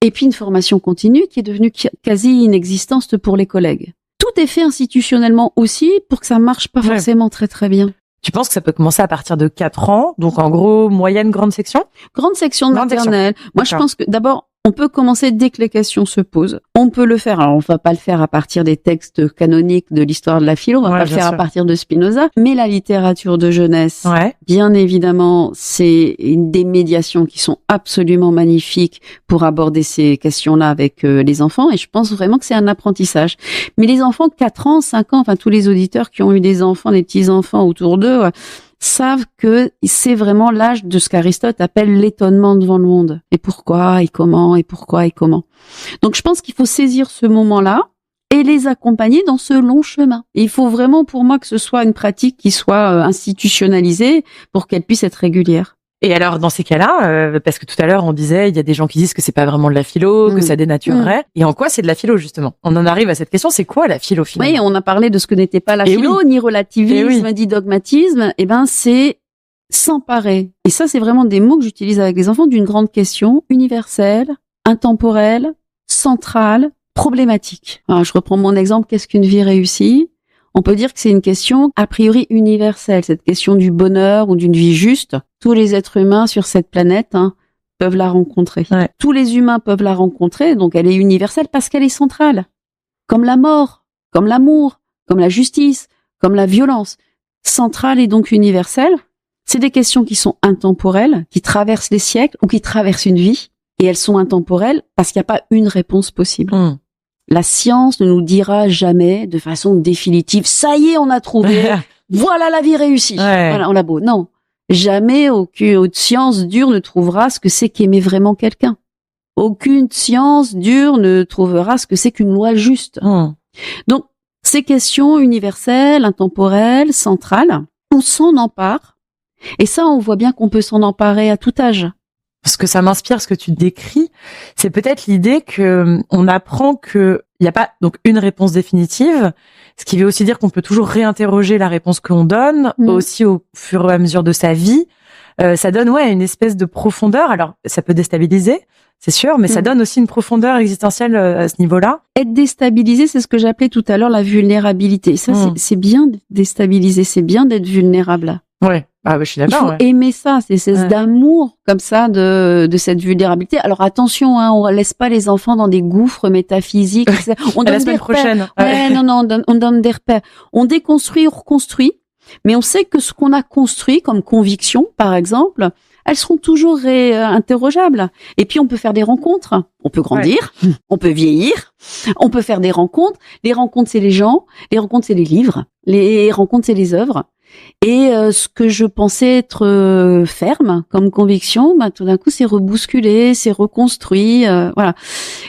Et puis, une formation continue qui est devenue quasi inexistante pour les collègues. Tout est fait institutionnellement aussi pour que ça marche pas forcément très très bien. Tu penses que ça peut commencer à partir de 4 ans? Donc, en gros, moyenne, grande section? Grande section de maternelle. Moi, je pense que d'abord, on peut commencer dès que les questions se posent. On peut le faire. Alors, on va pas le faire à partir des textes canoniques de l'histoire de la philo. On va pas le faire à partir de Spinoza. Mais la littérature de jeunesse, bien évidemment, c'est des médiations qui sont absolument magnifiques pour aborder ces questions-là avec les enfants. Et je pense vraiment que c'est un apprentissage. Mais les enfants, 4 ans, 5 ans, enfin, tous les auditeurs qui ont eu des enfants, des petits-enfants autour d'eux, savent que c'est vraiment l'âge de ce qu'Aristote appelle l'étonnement devant le monde. Et pourquoi, et comment, et pourquoi, et comment. Donc je pense qu'il faut saisir ce moment-là et les accompagner dans ce long chemin. Et il faut vraiment pour moi que ce soit une pratique qui soit institutionnalisée pour qu'elle puisse être régulière. Et alors, dans ces cas-là, parce que tout à l'heure, on disait, il y a des gens qui disent que c'est pas vraiment de la philo, que ça dénaturerait. Et en quoi c'est de la philo, justement? On en arrive à cette question, c'est quoi la philo, finalement? Oui, on a parlé de ce que n'était pas la philo, ni relativisme, ni dogmatisme. Eh ben, c'est s'emparer. Et ça, c'est vraiment des mots que j'utilise avec les enfants d'une grande question universelle, intemporelle, centrale, problématique. Alors, je reprends mon exemple, qu'est-ce qu'une vie réussie? On peut dire que c'est une question a priori universelle, cette question du bonheur ou d'une vie juste. Tous les êtres humains sur cette planète peuvent la rencontrer. Ouais. Tous les humains peuvent la rencontrer, donc elle est universelle parce qu'elle est centrale. Comme la mort, comme l'amour, comme la justice, comme la violence. Centrale et donc universelle. C'est des questions qui sont intemporelles, qui traversent les siècles ou qui traversent une vie. Et elles sont intemporelles parce qu'il n'y a pas une réponse possible. La science ne nous dira jamais de façon définitive, ça y est, on a trouvé, voilà la vie réussie. Voilà, on l'a beau. Non. Jamais aucune science dure ne trouvera ce que c'est qu'aimer vraiment quelqu'un. Aucune science dure ne trouvera ce que c'est qu'une loi juste. Donc, ces questions universelles, intemporelles, centrales, on s'en empare. Et ça, on voit bien qu'on peut s'en emparer à tout âge. Ce que ça m'inspire, ce que tu décris, c'est peut-être l'idée que on apprend que il n'y a pas donc une réponse définitive, ce qui veut aussi dire qu'on peut toujours réinterroger la réponse qu'on donne, aussi au fur et à mesure de sa vie. Ça donne une espèce de profondeur. Alors, ça peut déstabiliser, c'est sûr, mais ça donne aussi une profondeur existentielle à ce niveau-là. Être déstabilisé, c'est ce que j'appelais tout à l'heure la vulnérabilité. Ça, c'est bien d'être déstabilisé, c'est bien d'être vulnérable. Ouais. Ah, je suis d'accord. Il faut aimer ça, c'est d'amour comme ça de cette vulnérabilité. Alors attention, on laisse pas les enfants dans des gouffres métaphysiques. On donne la semaine prochaine. On donne des repères. On déconstruit, on reconstruit, mais on sait que ce qu'on a construit comme conviction, par exemple, elles seront toujours interrogeables. Et puis on peut faire des rencontres. On peut grandir, on peut vieillir, on peut faire des rencontres. Les rencontres, c'est les gens. Les rencontres, c'est les livres. Les rencontres, c'est les œuvres. Et ce que je pensais être ferme comme conviction, tout d'un coup c'est rebousculé, c'est reconstruit, voilà.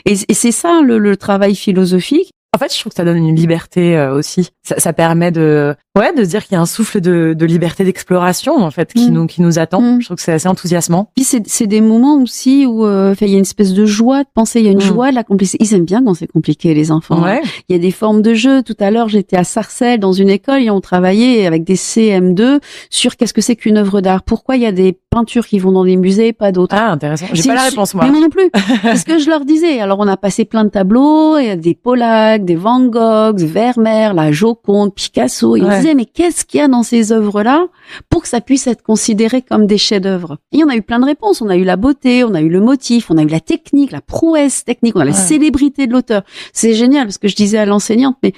Et c'est ça le travail philosophique. En fait, je trouve que ça donne une liberté aussi. Ça permet de se dire qu'il y a un souffle de liberté d'exploration en fait qui nous attend. Je trouve que c'est assez enthousiasmant. Puis c'est des moments aussi où il y a une espèce de joie de penser, il y a une joie de la complicité. Ils aiment bien quand c'est compliqué les enfants. Il y a des formes de jeu. Tout à l'heure, j'étais à Sarcelles dans une école et on travaillait avec des CM2 sur qu'est-ce que c'est qu'une œuvre d'art. Pourquoi il y a des peintures qui vont dans des musées, pas d'autres. Ah, intéressant. J'ai pas la réponse, moi. Mais moi non plus. C'est ce que je leur disais. Alors, on a passé plein de tableaux, il y a des Pollock, des Van Gogh, Vermeer, la Joconde, Picasso, et on disait, disais, mais qu'est-ce qu'il y a dans ces œuvres-là pour que ça puisse être considéré comme des chefs-d'œuvre? Et on a eu plein de réponses. On a eu la beauté, on a eu le motif, on a eu la technique, la prouesse technique, on a la célébrité de l'auteur. C'est génial parce que je disais à l'enseignante, mais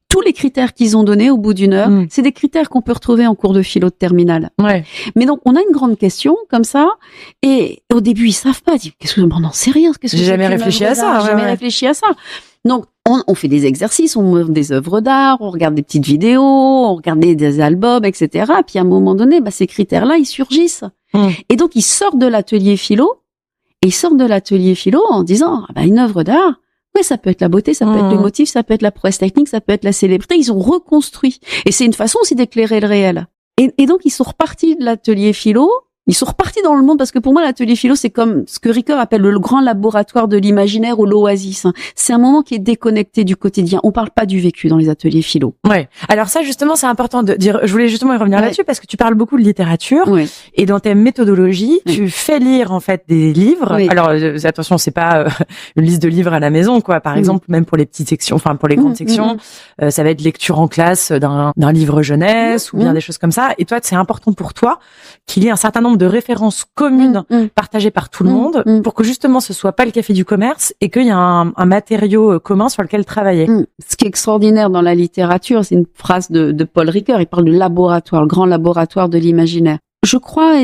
tous les critères qu'ils ont donnés au bout d'une heure, c'est des critères qu'on peut retrouver en cours de philo de terminale. Ouais. Mais donc, on a une grande question, comme ça, et au début, ils savent pas. Ils disent, qu'est-ce que je n'en sais rien? J'ai jamais réfléchi à ça. J'ai jamais réfléchi à ça. Donc, on fait des exercices, on montre des œuvres d'art, on regarde des petites vidéos, on regarde des albums, etc. Puis à un moment donné, ces critères-là, ils surgissent. Et donc, ils sortent de l'atelier philo, en disant, une œuvre d'art, ouais, ça peut être la beauté, ça peut être le motif, ça peut être la prouesse technique, ça peut être la célébrité. Ils ont reconstruit. Et c'est une façon aussi d'éclairer le réel. Et donc, ils sont repartis de l'atelier philo. Ils sont repartis dans le monde parce que pour moi, l'atelier philo, c'est comme ce que Ricoeur appelle le grand laboratoire de l'imaginaire ou l'oasis. C'est un moment qui est déconnecté du quotidien. On parle pas du vécu dans les ateliers philo. Ouais. Alors ça, justement, c'est important de dire, je voulais justement y revenir là-dessus parce que tu parles beaucoup de littérature et dans tes méthodologies, tu fais lire, en fait, des livres. Alors, attention, c'est pas une liste de livres à la maison, quoi. Par exemple, même pour les petites sections, enfin, pour les grandes sections, ça va être lecture en classe d'un livre jeunesse ou bien des choses comme ça. Et toi, c'est important pour toi qu'il y ait un certain nombre de références communes partagées par tout le monde pour que justement ce soit pas le café du commerce et qu'il y a un matériau commun sur lequel travailler. Ce qui est extraordinaire dans la littérature, c'est une phrase de Paul Ricoeur, il parle de laboratoire, le grand laboratoire de l'imaginaire. Je crois,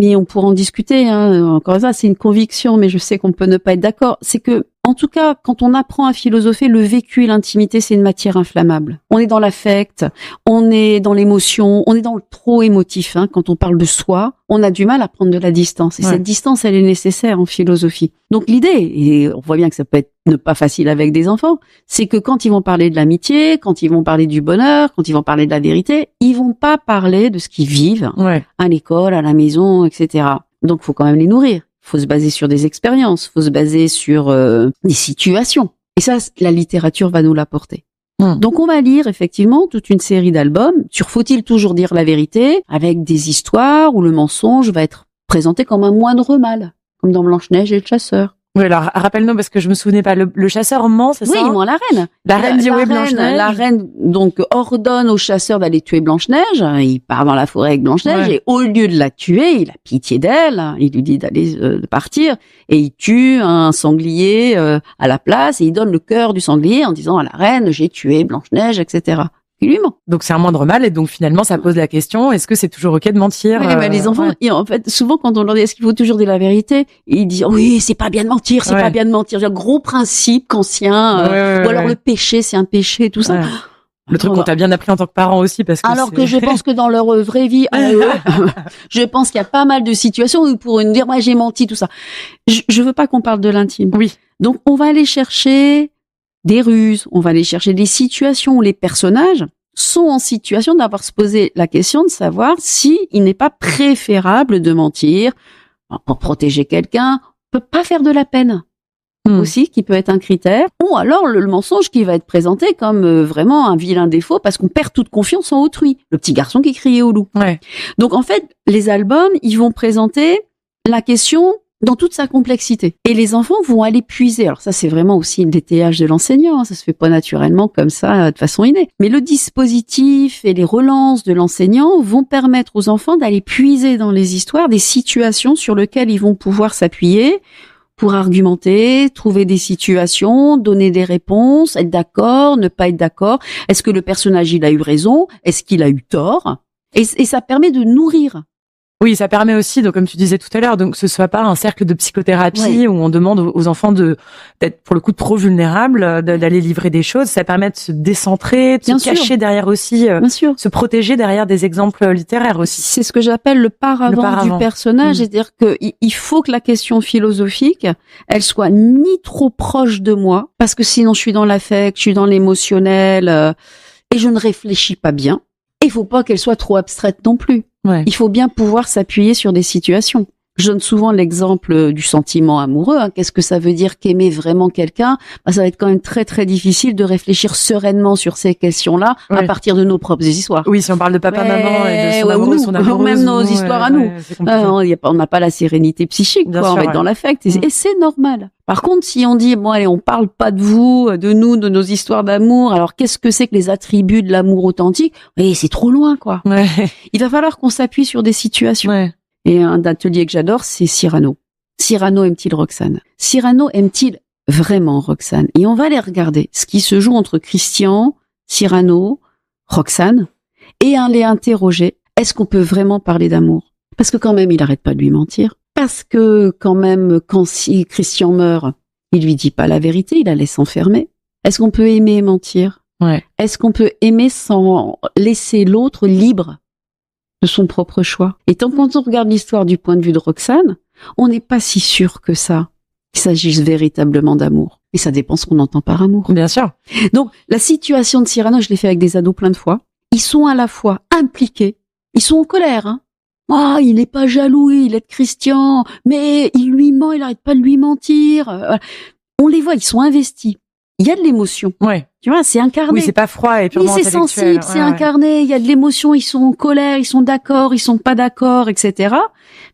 et on pourra en discuter, encore une fois, c'est une conviction, mais je sais qu'on peut ne pas être d'accord, c'est que en tout cas, quand on apprend à philosopher, le vécu et l'intimité, c'est une matière inflammable. On est dans l'affect, on est dans l'émotion, on est dans le trop émotif. Quand on parle de soi, on a du mal à prendre de la distance. Et cette distance, elle est nécessaire en philosophie. Donc l'idée, et on voit bien que ça peut être pas facile avec des enfants, c'est que quand ils vont parler de l'amitié, quand ils vont parler du bonheur, quand ils vont parler de la vérité, ils vont pas parler de ce qu'ils vivent à l'école, à la maison, etc. Donc, faut quand même les nourrir. Faut se baser sur des expériences, faut se baser sur des situations. Et ça, la littérature va nous l'apporter. Donc on va lire effectivement toute une série d'albums sur faut-il toujours dire la vérité, avec des histoires où le mensonge va être présenté comme un moindre mal, comme dans Blanche-Neige et le chasseur. Oui, alors rappelle-nous parce que je me souvenais pas. Le chasseur ment, c'est ça? Oui, il ment la reine. La reine dit oui, Blanche-Neige. La reine donc ordonne au chasseur d'aller tuer Blanche-Neige. Il part dans la forêt avec Blanche-Neige et au lieu de la tuer, il a pitié d'elle. Il lui dit d'aller de partir et il tue un sanglier à la place et il donne le cœur du sanglier en disant à la reine j'ai tué Blanche-Neige, etc. Il lui ment. Donc c'est un moindre mal et donc finalement ça pose la question est-ce que c'est toujours ok de mentir? Oui, les enfants, en fait, souvent quand on leur dit est-ce qu'il faut toujours dire la vérité, ils disent oui c'est pas bien de mentir, c'est pas bien de mentir. Un gros principe qu'ancien, ou alors le péché c'est un péché, tout ça. Le truc qu'on t'a bien appris en tant que parent aussi parce que alors que je pense que dans leur vraie vie, je pense qu'il y a pas mal de situations où pour dire moi j'ai menti tout ça. Je veux pas qu'on parle de l'intime. Oui. Donc on va aller chercher des ruses, on va aller chercher des situations où les personnages sont en situation d'avoir se poser la question de savoir si il n'est pas préférable de mentir pour protéger quelqu'un. On peut pas faire de la peine aussi, qui peut être un critère, ou alors le mensonge qui va être présenté comme vraiment un vilain défaut parce qu'on perd toute confiance en autrui. Le petit garçon qui criait au loup. Donc en fait, les albums, ils vont présenter la question dans toute sa complexité. Et les enfants vont aller puiser. Alors ça, c'est vraiment aussi l'étayage de l'enseignant. Ça se fait pas naturellement comme ça, de façon innée. Mais le dispositif et les relances de l'enseignant vont permettre aux enfants d'aller puiser dans les histoires des situations sur lesquelles ils vont pouvoir s'appuyer pour argumenter, trouver des situations, donner des réponses, être d'accord, ne pas être d'accord. Est-ce que le personnage, il a eu raison? Est-ce qu'il a eu tort? Et ça permet de nourrir. Oui, ça permet aussi, donc comme tu disais tout à l'heure, donc que ce soit pas un cercle de psychothérapie où on demande aux enfants d'être pour le coup trop vulnérables, d'aller livrer des choses. Ça permet de se décentrer, de se cacher derrière aussi, se protéger derrière des exemples littéraires aussi. C'est ce que j'appelle le paravent du personnage, c'est-à-dire que il faut que la question philosophique, elle soit ni trop proche de moi, parce que sinon je suis dans l'affect, je suis dans l'émotionnel, et je ne réfléchis pas bien. Et il faut pas qu'elle soit trop abstraite non plus. Il faut bien pouvoir s'appuyer sur des situations. Je donne souvent l'exemple du sentiment amoureux. Qu'est-ce que ça veut dire qu'aimer vraiment quelqu'un? Ça va être quand même très très difficile de réfléchir sereinement sur ces questions-là à partir de nos propres histoires. Oui, si on parle de papa, maman et de son amoureux, son amoureuse, ou même nos histoires à nous. On n'a pas la sérénité psychique, Bien quoi. sûr, On va être dans l'affect et c'est normal. Par contre, si on dit bon allez, on parle pas de vous, de nous, de nos histoires d'amour. Alors qu'est-ce que c'est que les attributs de l'amour authentique? Et c'est trop loin, quoi. Ouais. Il va falloir qu'on s'appuie sur des situations. Ouais. Et un atelier que j'adore, c'est Cyrano. Cyrano aime-t-il Roxane? Cyrano aime-t-il vraiment Roxane? Et on va aller regarder ce qui se joue entre Christian, Cyrano, Roxane, et les interroger. Est-ce qu'on peut vraiment parler d'amour? Parce que quand même, il arrête pas de lui mentir. Parce que quand même, quand Christian meurt, il lui dit pas la vérité, il la laisse enfermer. Est-ce qu'on peut aimer et mentir? Ouais. Est-ce qu'on peut aimer sans laisser l'autre libre de son propre choix? Et tant quand on regarde l'histoire du point de vue de Roxane, on n'est pas si sûr que ça, qu'il s'agisse véritablement d'amour. Et ça dépend ce qu'on entend par amour. Bien sûr. Donc, la situation de Cyrano, je l'ai fait avec des ados plein de fois. Ils sont à la fois impliqués, ils sont en colère, hein. Il n'est pas jaloux, il est de Christian, mais il lui ment, il arrête pas de lui mentir. On les voit, ils sont investis. Il y a de l'émotion. Ouais. Tu vois, c'est incarné. Oui, c'est pas froid et purement intellectuel. C'est sensible, c'est incarné. Il y a de l'émotion. Ils sont en colère, ils sont d'accord, ils sont pas d'accord, etc.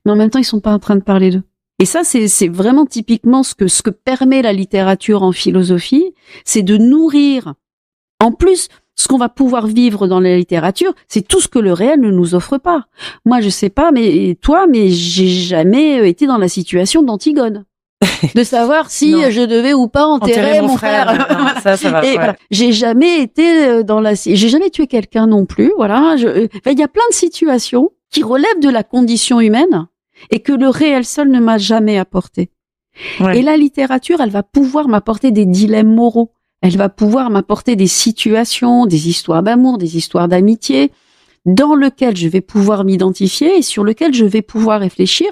Mais en même temps, ils sont pas en train de parler d'eux. Et ça, c'est vraiment typiquement ce que permet la littérature en philosophie, c'est de nourrir. En plus, ce qu'on va pouvoir vivre dans la littérature, c'est tout ce que le réel ne nous offre pas. Moi, je sais pas, mais j'ai jamais été dans la situation d'Antigone. De savoir si je devais ou pas enterrer mon frère. Non, ça va. Et voilà. J'ai jamais été j'ai jamais tué quelqu'un non plus. Voilà. Il y a plein de situations qui relèvent de la condition humaine et que le réel seul ne m'a jamais apporté. Ouais. Et la littérature, elle va pouvoir m'apporter des dilemmes moraux. Elle va pouvoir m'apporter des situations, des histoires d'amour, des histoires d'amitié, dans lequel je vais pouvoir m'identifier et sur lequel je vais pouvoir réfléchir,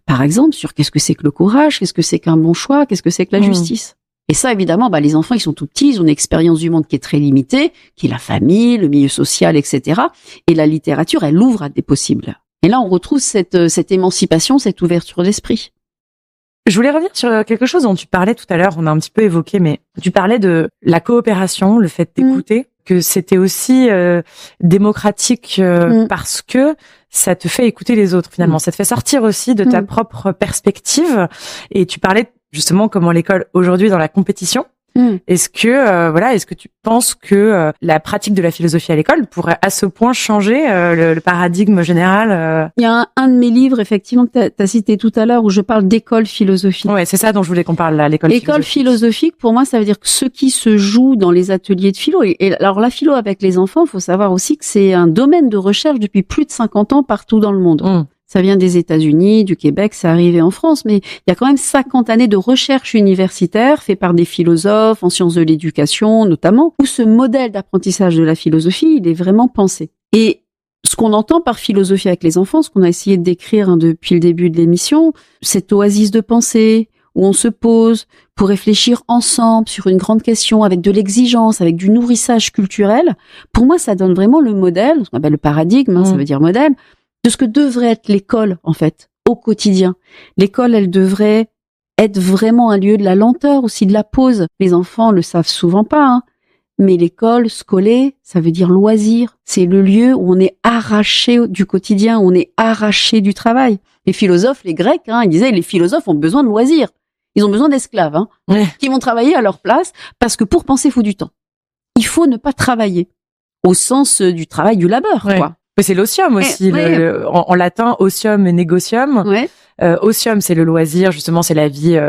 par exemple, sur qu'est-ce que c'est que le courage, qu'est-ce que c'est qu'un bon choix, qu'est-ce que c'est que la justice. Et ça, évidemment, les enfants, ils sont tout petits, ils ont une expérience du monde qui est très limitée, qui est la famille, le milieu social, etc. Et la littérature, elle ouvre à des possibles. Et là, on retrouve cette émancipation, cette ouverture d'esprit. Je voulais revenir sur quelque chose dont tu parlais tout à l'heure, on a un petit peu évoqué, mais tu parlais de la coopération, le fait d'écouter, que c'était aussi démocratique parce que ça te fait écouter les autres finalement, ça te fait sortir aussi de ta propre perspective. Et tu parlais justement comment l'école aujourd'hui est dans la compétition. Est-ce que tu penses que la pratique de la philosophie à l'école pourrait à ce point changer le paradigme général Il y a un de mes livres, effectivement, que tu as cité tout à l'heure, où je parle d'école philosophique. Ouais, c'est ça dont je voulais qu'on parle là, l'école philosophique, pour moi, ça veut dire que ce qui se joue dans les ateliers de philo, et alors la philo avec les enfants, il faut savoir aussi que c'est un domaine de recherche depuis plus de 50 ans partout dans le monde. Ça vient des États-Unis, du Québec, c'est arrivé en France, mais il y a quand même 50 années de recherche universitaire fait par des philosophes en sciences de l'éducation notamment, où ce modèle d'apprentissage de la philosophie, il est vraiment pensé. Et ce qu'on entend par philosophie avec les enfants, ce qu'on a essayé de décrire depuis le début de l'émission, cette oasis de pensée où on se pose pour réfléchir ensemble sur une grande question avec de l'exigence, avec du nourrissage culturel, pour moi, ça donne vraiment le modèle, ce qu'on appelle le paradigme, ça veut dire modèle, de ce que devrait être l'école, en fait, au quotidien. L'école, elle devrait être vraiment un lieu de la lenteur, aussi de la pause. Les enfants le savent souvent pas, mais l'école, scoler, ça veut dire loisir. C'est le lieu où on est arraché du quotidien, où on est arraché du travail. Les philosophes, les Grecs, ils disaient, les philosophes ont besoin de loisirs. Ils ont besoin d'esclaves, qui vont travailler à leur place, parce que pour penser, il faut du temps. Il faut ne pas travailler, au sens du travail du labeur, quoi. Mais c'est l'osium aussi, en latin, osium et négocium. Osium, c'est le loisir, justement, c'est la vie,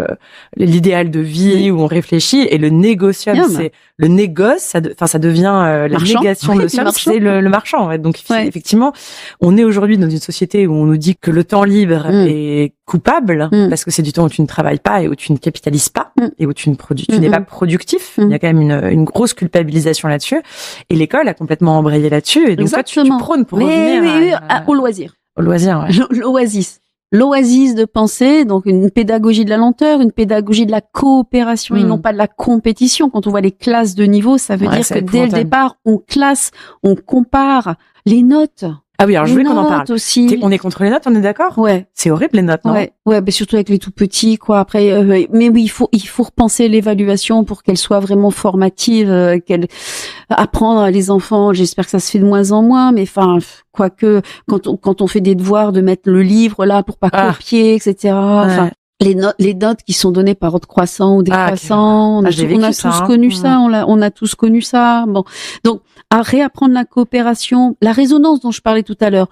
l'idéal de vie où on réfléchit, et le négocium, c'est le négoce, ça devient la négation de l'osium, c'est le marchand. Ouais. Donc effectivement, on est aujourd'hui dans une société où on nous dit que le temps libre est coupable parce que c'est du temps où tu ne travailles pas et où tu ne capitalises pas et où tu n'es pas productif. Il y a quand même une grosse culpabilisation là-dessus, et l'école a complètement embrayé là-dessus. Et donc toi, tu prônes pour revenir au loisir. Au loisir, l'oasis. L'oasis de pensée, donc une pédagogie de la lenteur, une pédagogie de la coopération et non pas de la compétition. Quand on voit les classes de niveau, ça veut dire que dès le départ, on classe, on compare les notes. Ah oui, alors je voulais qu'on en parle. Aussi. On est contre les notes, on est d'accord? Ouais. C'est horrible les notes, non? Ouais, mais surtout avec les tout petits, quoi. Après, mais oui, il faut repenser l'évaluation pour qu'elle soit vraiment formative, apprendre à les enfants. J'espère que ça se fait de moins en moins, mais enfin, quoique quand on fait des devoirs, de mettre le livre là pour pas copier, etc. Enfin. Les notes qui sont données par ordre croissant ou décroissant, on a tous connu ça, on a tous connu ça. Bon, donc à réapprendre la coopération, la résonance dont je parlais tout à l'heure,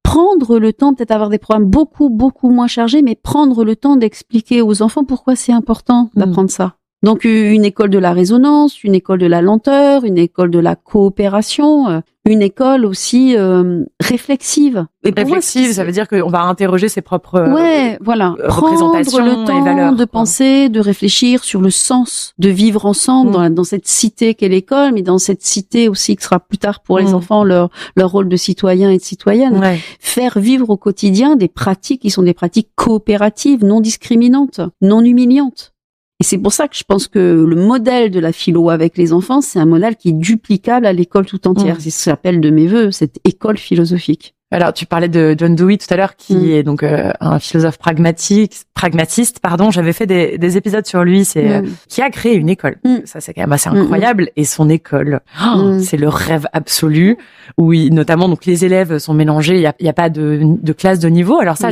prendre le temps, peut-être avoir des programmes beaucoup moins chargés, mais prendre le temps d'expliquer aux enfants pourquoi c'est important d'apprendre ça. Donc une école de la résonance, une école de la lenteur, une école de la coopération, une école aussi réflexive. Et réflexive, ça veut dire qu'on va interroger ses propres représentations prendre le temps et valeurs, de penser, de réfléchir sur le sens de vivre ensemble dans cette cité qu'est l'école, mais dans cette cité aussi qui sera plus tard pour les enfants leur rôle de citoyen et de citoyenne. Ouais. Faire vivre au quotidien des pratiques qui sont des pratiques coopératives, non discriminantes, non humiliantes. Et c'est pour ça que je pense que le modèle de la philo avec les enfants, c'est un modèle qui est duplicable à l'école tout entière. C'est ce que j'appelle de mes vœux, cette école philosophique. Alors, tu parlais de John Dewey tout à l'heure, qui est donc un philosophe pragmatiste. Pardon, j'avais fait des épisodes sur lui. Qui a créé une école. Ça, c'est quand même assez incroyable. Et son école, c'est le rêve absolu. Où notamment, donc les élèves sont mélangés. Il y a pas de classe de niveau. Alors ça,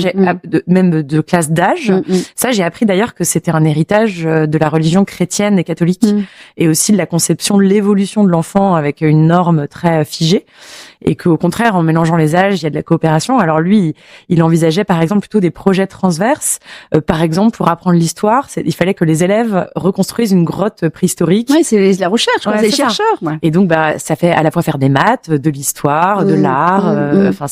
même de classe d'âge. Ça, j'ai appris d'ailleurs que c'était un héritage de la religion chrétienne et catholique, et aussi de la conception de l'évolution de l'enfant avec une norme très figée. Et qu'au contraire, en mélangeant les âges, il y a de la coopération. Alors lui, il envisageait par exemple plutôt des projets transverses. Par exemple, pour apprendre l'histoire, il fallait que les élèves reconstruisent une grotte préhistorique. Oui, c'est la recherche, c'est les chercheurs. Ouais. Et donc, ça fait à la fois faire des maths, de l'histoire, de l'art. Enfin,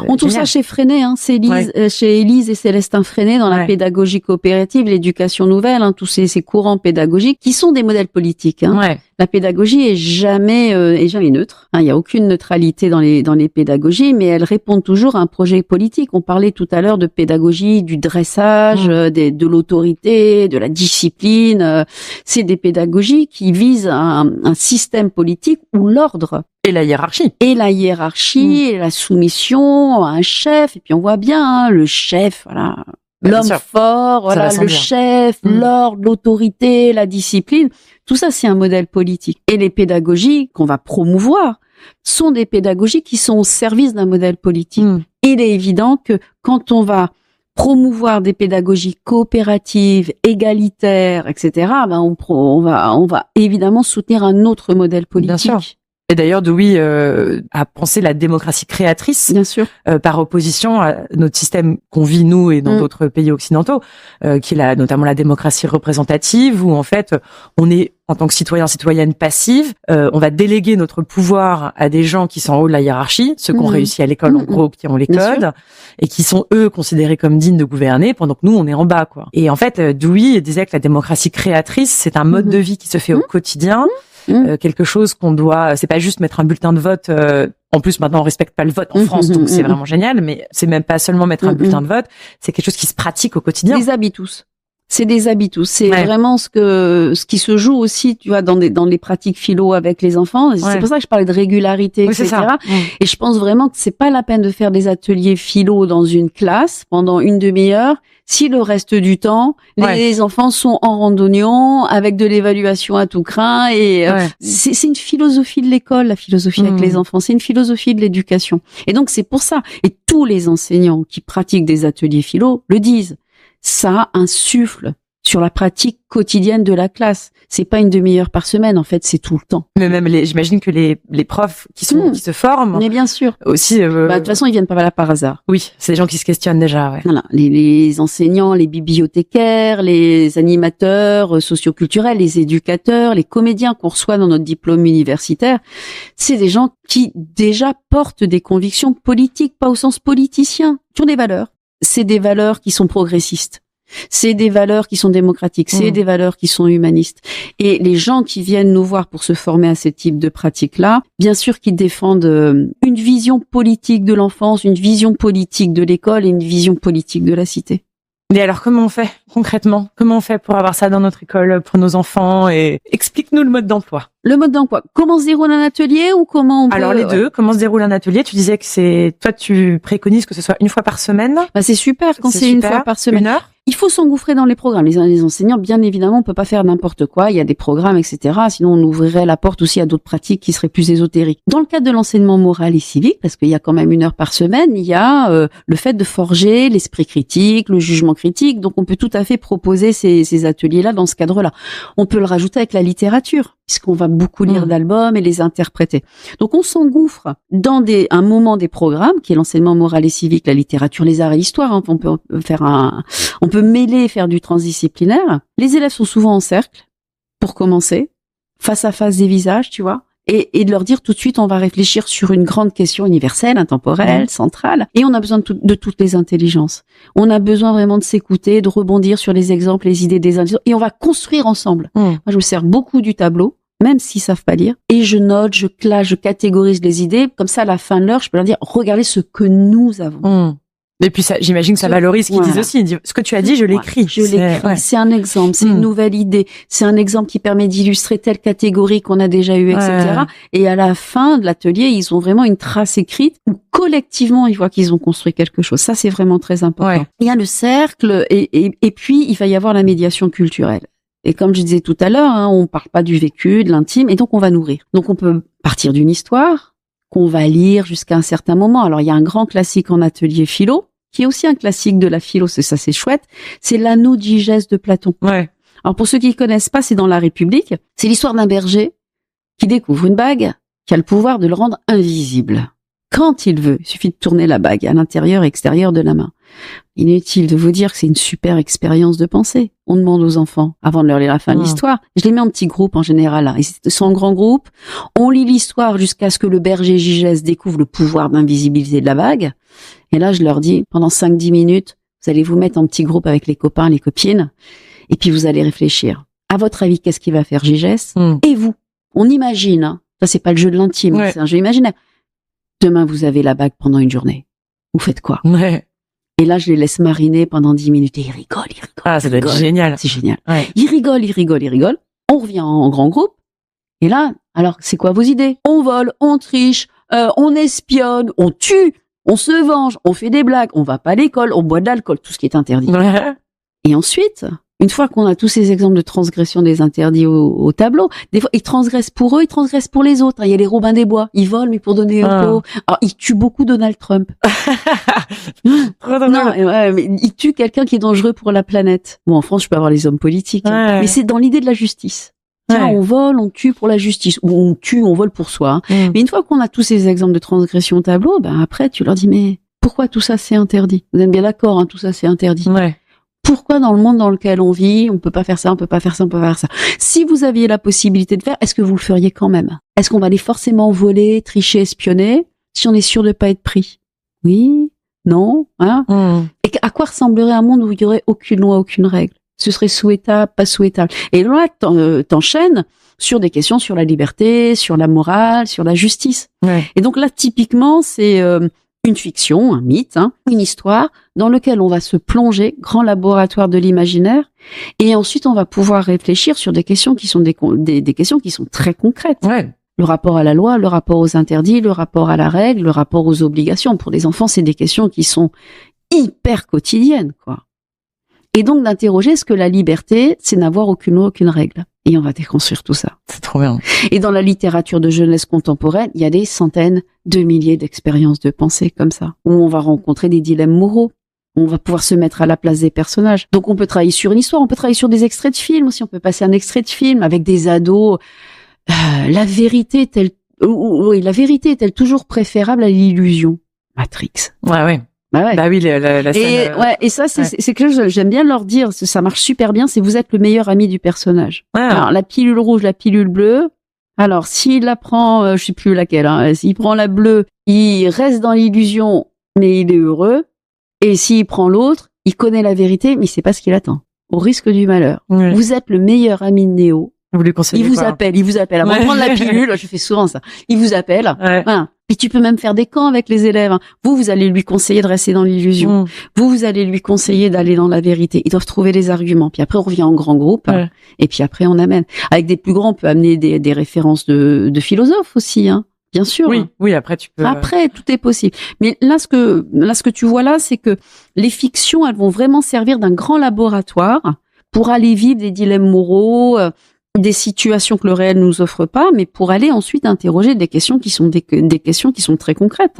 on trouve ça chez Freinet, c'est chez Élise et Célestin Freinet dans la pédagogie coopérative, l'éducation nouvelle, tous ces courants pédagogiques qui sont des modèles politiques. La pédagogie est jamais neutre. Il y a aucune neutralité dans les pédagogies, mais elles répondent toujours à un projet politique. On parlait tout à l'heure de pédagogie, du dressage, de l'autorité, de la discipline. C'est des pédagogies qui visent un système politique où l'ordre et la hiérarchie. Et la soumission à un chef. Et puis on voit bien le chef, voilà. L'homme fort, voilà, le chef, l'ordre, l'autorité, la discipline. Tout ça, c'est un modèle politique. Et les pédagogies qu'on va promouvoir sont des pédagogies qui sont au service d'un modèle politique. Il est évident que quand on va promouvoir des pédagogies coopératives, égalitaires, etc., on va évidemment soutenir un autre modèle politique. Bien sûr. Et d'ailleurs, Dewey a pensé la démocratie créatrice, bien sûr, par opposition à notre système qu'on vit nous et dans d'autres pays occidentaux, qui est notamment la démocratie représentative, où en fait on est en tant que citoyenne passive, on va déléguer notre pouvoir à des gens qui sont en haut de la hiérarchie, ceux qui ont réussi à l'école en gros, qui ont les codes, et qui sont eux considérés comme dignes de gouverner, pendant que nous on est en bas, quoi. Et en fait, Dewey disait que la démocratie créatrice, c'est un mode de vie qui se fait au quotidien. Quelque chose qu'on doit, c'est pas juste mettre un bulletin de vote. En plus, maintenant, on respecte pas le vote en France, donc c'est vraiment génial. Mais c'est même pas seulement mettre un bulletin de vote, c'est quelque chose qui se pratique au quotidien. Des habitus. C'est des habitus. C'est vraiment ce qui se joue aussi, tu vois, dans les pratiques philo avec les enfants. C'est pour ça que je parlais de régularité, etc. Et je pense vraiment que c'est pas la peine de faire des ateliers philo dans une classe pendant une demi-heure si le reste du temps, les enfants sont en randonnion avec de l'évaluation à tout crin. Et c'est une philosophie de l'école, la philosophie avec les enfants. C'est une philosophie de l'éducation. Et donc, c'est pour ça. Et tous les enseignants qui pratiquent des ateliers philo le disent. Ça insuffle sur la pratique quotidienne de la classe. C'est pas une demi-heure par semaine, en fait, c'est tout le temps. Mais même j'imagine que les profs qui se forment. Mais bien sûr. Aussi. De toute façon, ils viennent pas là par hasard. Oui, c'est des gens qui se questionnent déjà, ouais. Voilà. Les enseignants, les bibliothécaires, les animateurs socioculturels, les éducateurs, les comédiens qu'on reçoit dans notre diplôme universitaire, c'est des gens qui déjà portent des convictions politiques, pas au sens politicien, qui ont des valeurs. C'est des valeurs qui sont progressistes. C'est des valeurs qui sont démocratiques. C'est des valeurs qui sont humanistes. Et les gens qui viennent nous voir pour se former à ce type de pratiques-là, bien sûr qu'ils défendent une vision politique de l'enfance, une vision politique de l'école et une vision politique de la cité. Mais alors, comment on fait concrètement? Comment on fait pour avoir ça dans notre école, pour nos enfants? Et explique-nous le mode d'emploi. Le mode d'emploi. Comment se déroule un atelier ou comment on peut... Alors les deux. Comment se déroule un atelier? Tu disais que toi, tu préconises que ce soit une fois par semaine. Bah, c'est super quand c'est une fois par semaine. 1 heure. Il faut s'engouffrer dans les programmes. Les enseignants, bien évidemment, on peut pas faire n'importe quoi. Il y a des programmes, etc. Sinon, on ouvrirait la porte aussi à d'autres pratiques qui seraient plus ésotériques. Dans le cadre de l'enseignement moral et civique, parce qu'il y a quand même 1 heure par semaine, il y a le fait de forger l'esprit critique, le jugement critique. Donc, on peut tout à fait proposer ces ateliers-là dans ce cadre-là. On peut le rajouter avec la littérature, puisqu'on va beaucoup lire d'albums et les interpréter. Donc, on s'engouffre dans un moment des programmes, qui est l'enseignement moral et civique, la littérature, les arts et l'histoire. Hein. On peut mêler et faire du transdisciplinaire. Les élèves sont souvent en cercle, pour commencer, face à face des visages, tu vois, et de leur dire tout de suite, on va réfléchir sur une grande question universelle, intemporelle, centrale, et on a besoin de toutes les intelligences. On a besoin vraiment de s'écouter, de rebondir sur les exemples, les idées des uns des autres, et on va construire ensemble. Moi, je me sers beaucoup du tableau, même s'ils savent pas lire, et je note, je classe, je catégorise les idées, comme ça, à la fin de l'heure, je peux leur dire, regardez ce que nous avons. Et puis ça, j'imagine que ça valorise ce qu'ils disent aussi. Ce que tu as dit, je l'écris. Je l'écris. Ouais. C'est un exemple, c'est une nouvelle idée. C'est un exemple qui permet d'illustrer telle catégorie qu'on a déjà eue, etc. Et à la fin de l'atelier, ils ont vraiment une trace écrite où collectivement, ils voient qu'ils ont construit quelque chose. Ça, c'est vraiment très important. Ouais. Il y a le cercle et puis il va y avoir la médiation culturelle. Et comme je disais tout à l'heure, hein, on parle pas du vécu, de l'intime, et donc on va nourrir. Donc on peut partir d'une histoire qu'on va lire jusqu'à un certain moment. Alors il y a un grand classique en atelier philo, qui est aussi un classique de la philo, c'est chouette, c'est l'anneau digeste de Platon. Ouais. Alors pour ceux qui ne connaissent pas, c'est dans La République, c'est l'histoire d'un berger qui découvre une bague qui a le pouvoir de le rendre invisible. Quand il veut, il suffit de tourner la bague à l'intérieur et extérieur de la main. Inutile de vous dire que c'est une super expérience de pensée. On demande aux enfants, avant de leur lire la fin de l'histoire, je les mets en petits groupes en général, hein. Ils sont en grands groupes, on lit l'histoire jusqu'à ce que le berger Gigès découvre le pouvoir d'invisibilité de la bague, et là je leur dis, pendant 5-10 minutes, vous allez vous mettre en petits groupes avec les copains, les copines, et puis vous allez réfléchir. À votre avis, qu'est-ce qu'il va faire Gigès? Et vous? On imagine, hein. Ça c'est pas le jeu de l'intime, c'est un jeu imaginaire. Demain vous avez la bague pendant une journée. Vous faites quoi? Et là, je les laisse mariner pendant 10 minutes et ils rigolent. Ah, ça doit être génial. C'est génial. Ouais. Ils rigolent. On revient en grand groupe. Et là, alors, c'est quoi vos idées? On vole, on triche, on espionne, on tue, on se venge, on fait des blagues, on va pas à l'école, on boit de l'alcool, tout ce qui est interdit. Et ensuite, une fois qu'on a tous ces exemples de transgression des interdits au tableau, des fois, ils transgressent pour eux, ils transgressent pour les autres. Il y a les Robins des Bois, ils volent, mais pour donner un pot. Alors, ils tuent beaucoup Donald Trump. Non, mais ils tuent quelqu'un qui est dangereux pour la planète. Bon, en France, je peux avoir les hommes politiques. Mais c'est dans l'idée de la justice. Tiens, on vole, on tue pour la justice. Ou on tue, on vole pour soi. Mais une fois qu'on a tous ces exemples de transgression au tableau, ben après, tu leur dis, mais pourquoi tout ça c'est interdit? Vous êtes bien d'accord, hein, tout ça c'est interdit. Pourquoi dans le monde dans lequel on vit, on peut pas faire ça, on peut pas faire ça, on peut pas faire ça. Si vous aviez la possibilité de faire, est-ce que vous le feriez quand même? Est-ce qu'on va aller forcément voler, tricher, espionner, si on est sûr de pas être pris? Oui, non, hein? Et à quoi ressemblerait un monde où il y aurait aucune loi, aucune règle? Ce serait souhaitable, pas souhaitable. Et là, t'enchaînes sur des questions sur la liberté, sur la morale, sur la justice. Et donc là, typiquement, c'est une fiction, un mythe, hein, une histoire dans lequel on va se plonger, grand laboratoire de l'imaginaire, et ensuite on va pouvoir réfléchir sur des questions qui sont des questions qui sont très concrètes. Le rapport à la loi, le rapport aux interdits, le rapport à la règle, le rapport aux obligations. Pour les enfants, c'est des questions qui sont hyper quotidiennes, quoi. Et donc d'interroger est-ce que la liberté, c'est n'avoir aucune loi, aucune règle. Et on va déconstruire tout ça. C'est trop bien. Et dans la littérature de jeunesse contemporaine, il y a des centaines de milliers d'expériences de pensée comme ça, où on va rencontrer des dilemmes moraux. On va pouvoir se mettre à la place des personnages. Donc on peut travailler sur une histoire, on peut travailler sur des extraits de films aussi, on peut passer un extrait de film avec des ados. La vérité est-elle toujours préférable à l'illusion? Matrix. Ouais. Bah oui, la scène. Et ça, c'est que j'aime bien leur dire, ça marche super bien, c'est vous êtes le meilleur ami du personnage. Alors, la pilule rouge, la pilule bleue. Alors, s'il la prend, je sais plus laquelle, hein, s'il prend la bleue, il reste dans l'illusion, mais il est heureux. Et s'il prend l'autre, il connaît la vérité, mais il sait pas ce qu'il attend. Au risque du malheur. Vous êtes le meilleur ami de Néo. Vous lui conseillez il vous appelle. Avant de prendre la pilule, je fais souvent ça. Il vous appelle. Voilà. Et tu peux même faire des camps avec les élèves. Vous allez lui conseiller de rester dans l'illusion. Vous allez lui conseiller d'aller dans la vérité. Ils doivent trouver les arguments. Puis après, on revient en grand groupe. Ouais. Et puis après, on amène. Avec des plus grands, on peut amener des références de philosophes aussi, bien sûr. Oui, après tu peux. Après, tout est possible. Mais là, ce que tu vois là, c'est que les fictions, elles vont vraiment servir d'un grand laboratoire pour aller vivre des dilemmes moraux, des situations que le réel nous offre pas, mais pour aller ensuite interroger des questions qui sont des questions qui sont très concrètes,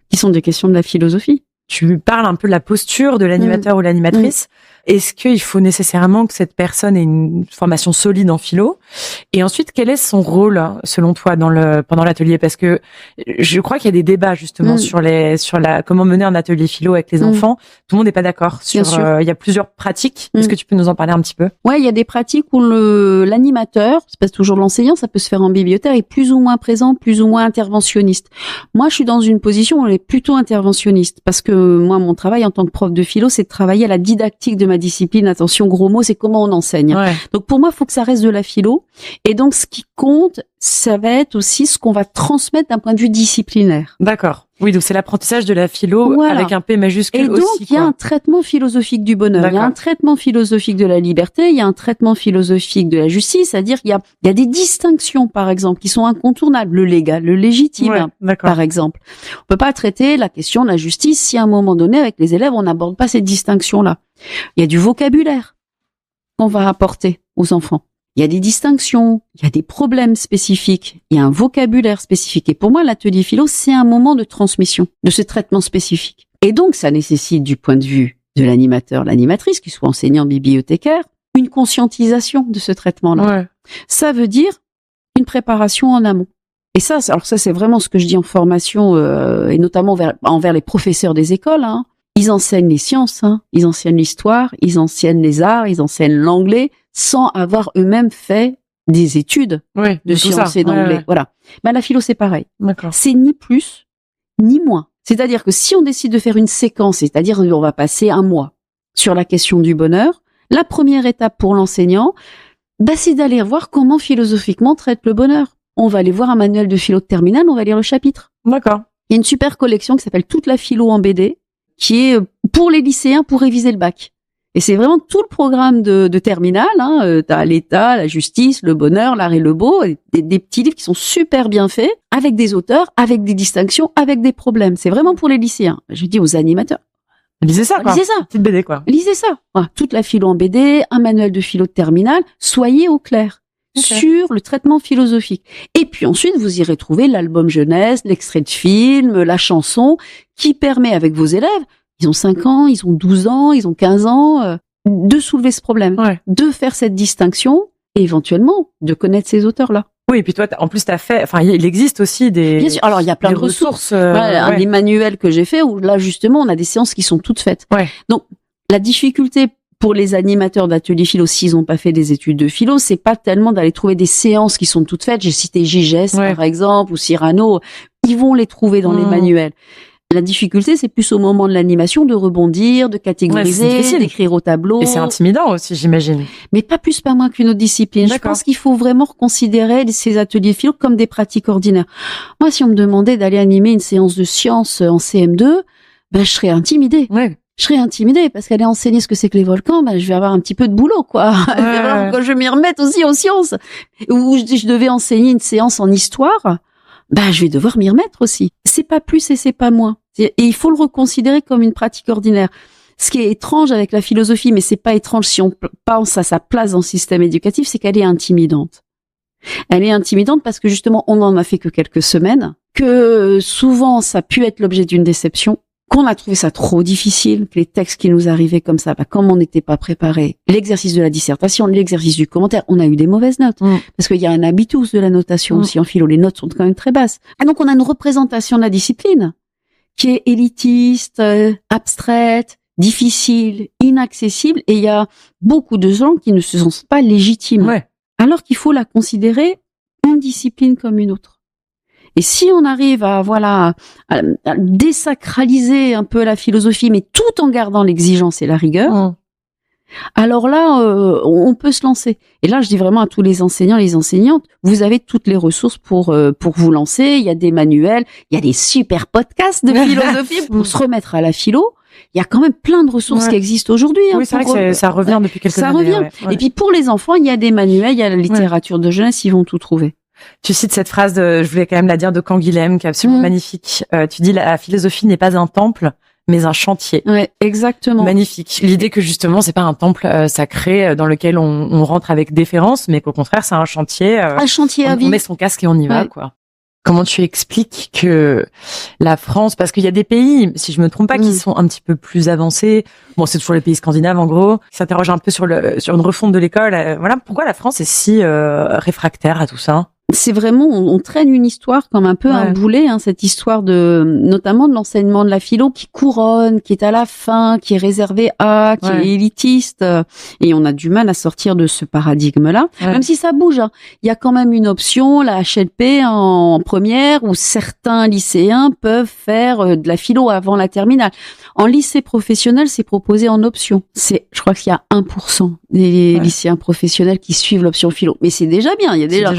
qui sont des questions de la philosophie. Tu parles un peu de la posture de l'animateur ou l'animatrice. Est-ce qu'il faut nécessairement que cette personne ait une formation solide en philo? Et ensuite, quel est son rôle, selon toi, pendant l'atelier? Parce que je crois qu'il y a des débats, justement, sur comment mener un atelier philo avec les enfants. Tout le monde n'est pas d'accord sur, il y a plusieurs pratiques. Est-ce que tu peux nous en parler un petit peu? Ouais, il y a des pratiques où l'animateur, c'est pas toujours l'enseignant, ça peut se faire en bibliothèque, est plus ou moins présent, plus ou moins interventionniste. Moi, je suis dans une position où elle est plutôt interventionniste parce que moi, mon travail en tant que prof de philo, c'est de travailler à la didactique de ma discipline. Attention, gros mots, c'est comment on enseigne. Ouais. Donc, pour moi, il faut que ça reste de la philo. Et donc, ce qui compte, ça va être aussi ce qu'on va transmettre d'un point de vue disciplinaire. D'accord. Oui, donc c'est l'apprentissage de la philo avec un P majuscule aussi. Et donc, il y a un traitement philosophique du bonheur. Il y a un traitement philosophique de la liberté. Il y a un traitement philosophique de la justice. C'est-à-dire qu'il y a des distinctions, par exemple, qui sont incontournables. Le légal, le légitime, par exemple. On peut pas traiter la question de la justice si à un moment donné, avec les élèves, on n'aborde pas cette distinction-là. Il y a du vocabulaire qu'on va apporter aux enfants. Il y a des distinctions, il y a des problèmes spécifiques, il y a un vocabulaire spécifique. Et pour moi, l'atelier philo, c'est un moment de transmission de ce traitement spécifique. Et donc, ça nécessite, du point de vue de l'animateur, l'animatrice, qu'il soit enseignant, bibliothécaire, une conscientisation de ce traitement-là. Ouais. Ça veut dire une préparation en amont. Et ça, c'est vraiment ce que je dis en formation, et notamment envers les professeurs des écoles. Ils enseignent les sciences, ils enseignent l'histoire, ils enseignent les arts, ils enseignent l'anglais, sans avoir eux-mêmes fait des études de sciences et d'anglais. Ouais. Voilà. Ben, la philo, c'est pareil. D'accord. C'est ni plus, ni moins. C'est-à-dire que si on décide de faire une séquence, c'est-à-dire on va passer un mois sur la question du bonheur, la première étape pour l'enseignant, c'est d'aller voir comment philosophiquement traite le bonheur. On va aller voir un manuel de philo de terminale, on va lire le chapitre. D'accord. Il y a une super collection qui s'appelle Toute la philo en BD, qui est pour les lycéens pour réviser le bac. Et c'est vraiment tout le programme de terminale. T'as l'État, la justice, le bonheur, l'art et le beau, des petits livres qui sont super bien faits, avec des auteurs, avec des distinctions, avec des problèmes. C'est vraiment pour les lycéens. Je dis aux animateurs. Lisez ça, quoi. Lisez ça. Petite BD, quoi. Lisez ça. Voilà, toute la philo en BD, un manuel de philo de terminale. Soyez au clair sur le traitement philosophique. Et puis ensuite, vous irez trouver l'album jeunesse, l'extrait de film, la chanson, qui permet avec vos élèves, ils ont 5 ans, ils ont 12 ans, ils ont 15 ans, de soulever ce problème, de faire cette distinction et éventuellement de connaître ces auteurs-là. Oui, et puis toi, en plus, il existe aussi des... Bien sûr, alors il y a plein de ressources. Un manuel que j'ai fait où là, justement, on a des séances qui sont toutes faites. Ouais. Donc, la difficulté pour les animateurs d'ateliers philo, s'ils n'ont pas fait des études de philo, c'est pas tellement d'aller trouver des séances qui sont toutes faites. J'ai cité Gigès, par exemple, ou Cyrano. Ils vont les trouver dans les manuels. La difficulté, c'est plus au moment de l'animation de rebondir, de catégoriser, d'écrire au tableau. Et c'est intimidant aussi, j'imagine. Mais pas plus, pas moins qu'une autre discipline. Je pense qu'il faut vraiment reconsidérer ces ateliers philo comme des pratiques ordinaires. Moi, si on me demandait d'aller animer une séance de sciences en CM2, je serais intimidée. Ouais. Je serais intimidée parce qu'aller enseigner ce que c'est que les volcans, je vais avoir un petit peu de boulot, quoi. Quand je m'y remette aussi aux sciences. Ou je devais enseigner une séance en histoire, je vais devoir m'y remettre aussi. C'est pas plus et c'est pas moins. Et il faut le reconsidérer comme une pratique ordinaire. Ce qui est étrange avec la philosophie, mais c'est pas étrange si on pense à sa place dans le système éducatif, c'est qu'elle est intimidante. Elle est intimidante parce que justement, on n'en a fait que quelques semaines, que souvent ça a pu être l'objet d'une déception, qu'on a trouvé ça trop difficile, que les textes qui nous arrivaient comme ça, comme on n'était pas préparé, l'exercice de la dissertation, l'exercice du commentaire, on a eu des mauvaises notes. Parce qu'il y a un habitus de la notation aussi en philo, les notes sont quand même très basses. Et donc on a une représentation de la discipline qui est élitiste, abstraite, difficile, inaccessible, et il y a beaucoup de gens qui ne se sentent pas légitimes. Ouais. Alors qu'il faut la considérer une discipline comme une autre. Et si on arrive à désacraliser un peu la philosophie, mais tout en gardant l'exigence et la rigueur, alors là, on peut se lancer. Et là, je dis vraiment à tous les enseignants, les enseignantes, vous avez toutes les ressources pour vous lancer. Il y a des manuels, il y a des super podcasts de philosophie pour se remettre à la philo. Il y a quand même plein de ressources qui existent aujourd'hui. Oui, c'est vrai que ça revient depuis quelques années. Ça revient. Ouais. Et puis pour les enfants, il y a des manuels, il y a la littérature de jeunesse, ils vont tout trouver. Tu cites cette phrase, je voulais quand même la dire, de Canguilhem, qui est absolument magnifique. Tu dis, la philosophie n'est pas un temple, mais un chantier. Ouais, exactement. Magnifique. L'idée que justement, c'est pas un temple sacré dans lequel on rentre avec déférence, mais qu'au contraire, c'est un chantier. Un chantier à vie. On met son casque et on y va, quoi. Comment tu expliques que la France, parce qu'il y a des pays, si je me trompe pas, qui sont un petit peu plus avancés. Bon, c'est toujours les pays scandinaves, en gros, qui s'interrogent un peu sur une refonte de l'école. Voilà, pourquoi la France est si réfractaire à tout ça? C'est vraiment, on traîne une histoire comme un peu un boulet, cette histoire notamment de l'enseignement de la philo qui couronne, qui est à la fin, qui est réservé à, qui est élitiste, et on a du mal à sortir de ce paradigme-là, même si ça bouge. Il y a quand même une option, la HLP en première, où certains lycéens peuvent faire de la philo avant la terminale. En lycée professionnel, c'est proposé en option. Je crois qu'il y a 1% des lycéens professionnels qui suivent l'option philo, mais c'est déjà bien. Il y a déjà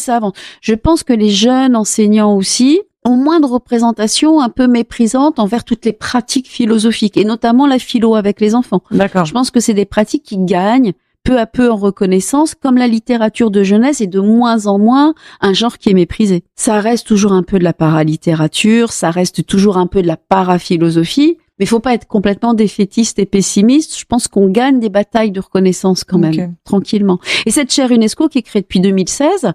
ça avance. Je pense que les jeunes enseignants aussi ont moins de représentation un peu méprisante envers toutes les pratiques philosophiques, et notamment la philo avec les enfants. D'accord. Je pense que c'est des pratiques qui gagnent peu à peu en reconnaissance, comme la littérature de jeunesse est de moins en moins un genre qui est méprisé. Ça reste toujours un peu de la paralittérature, ça reste toujours un peu de la paraphilosophie, mais il faut pas être complètement défaitiste et pessimiste. Je pense qu'on gagne des batailles de reconnaissance quand même, tranquillement. Et cette chaire UNESCO qui est créée depuis 2016,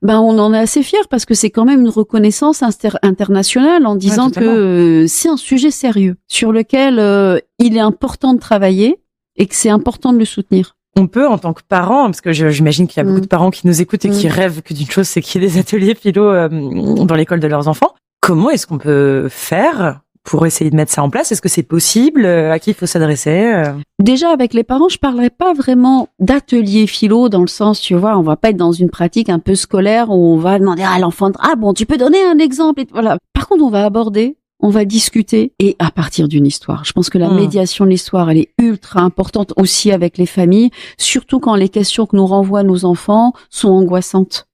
on en est assez fiers parce que c'est quand même une reconnaissance internationale en disant que c'est un sujet sérieux sur lequel il est important de travailler et que c'est important de le soutenir. On peut, en tant que parent, parce que j'imagine qu'il y a beaucoup de parents qui nous écoutent et qui rêvent que d'une chose, c'est qu'il y ait des ateliers philo dans l'école de leurs enfants. Comment est-ce qu'on peut faire pour essayer de mettre ça en place? Est-ce que c'est possible? À qui il faut s'adresser? Déjà, avec les parents, je parlerai pas vraiment d'atelier philo dans le sens, tu vois, on va pas être dans une pratique un peu scolaire où on va demander à l'enfant, tu peux donner un exemple, et voilà. Par contre, on va aborder, on va discuter, et à partir d'une histoire. Je pense que la médiation de l'histoire, elle est ultra importante aussi avec les familles, surtout quand les questions que nous renvoient nos enfants sont angoissantes,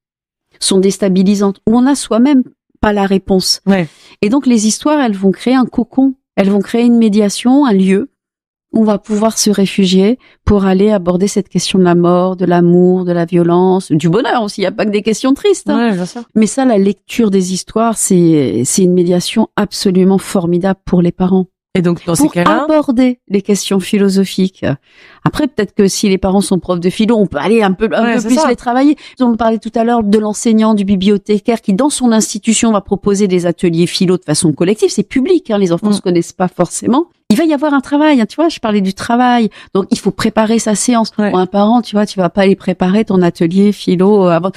sont déstabilisantes, où on a soi-même pas la réponse. Et donc les histoires, elles vont créer un cocon, elles vont créer une médiation, un lieu où on va pouvoir se réfugier pour aller aborder cette question de la mort, de l'amour, de la violence, du bonheur aussi. Il n'y a pas que des questions tristes. Bien sûr. Mais ça, la lecture des histoires, c'est une médiation absolument formidable pour les parents. Et donc, dans ces cas-là, pour aborder les questions philosophiques. Après, peut-être que si les parents sont profs de philo, on peut aller un peu plus les travailler. On parlait tout à l'heure de l'enseignant, du bibliothécaire qui, dans son institution, va proposer des ateliers philo de façon collective. C'est public, les enfants se connaissent pas forcément. Il va y avoir un travail, tu vois, je parlais du travail. Donc, il faut préparer sa séance. Pour un parent, tu vois, tu vas pas aller préparer ton atelier philo avant.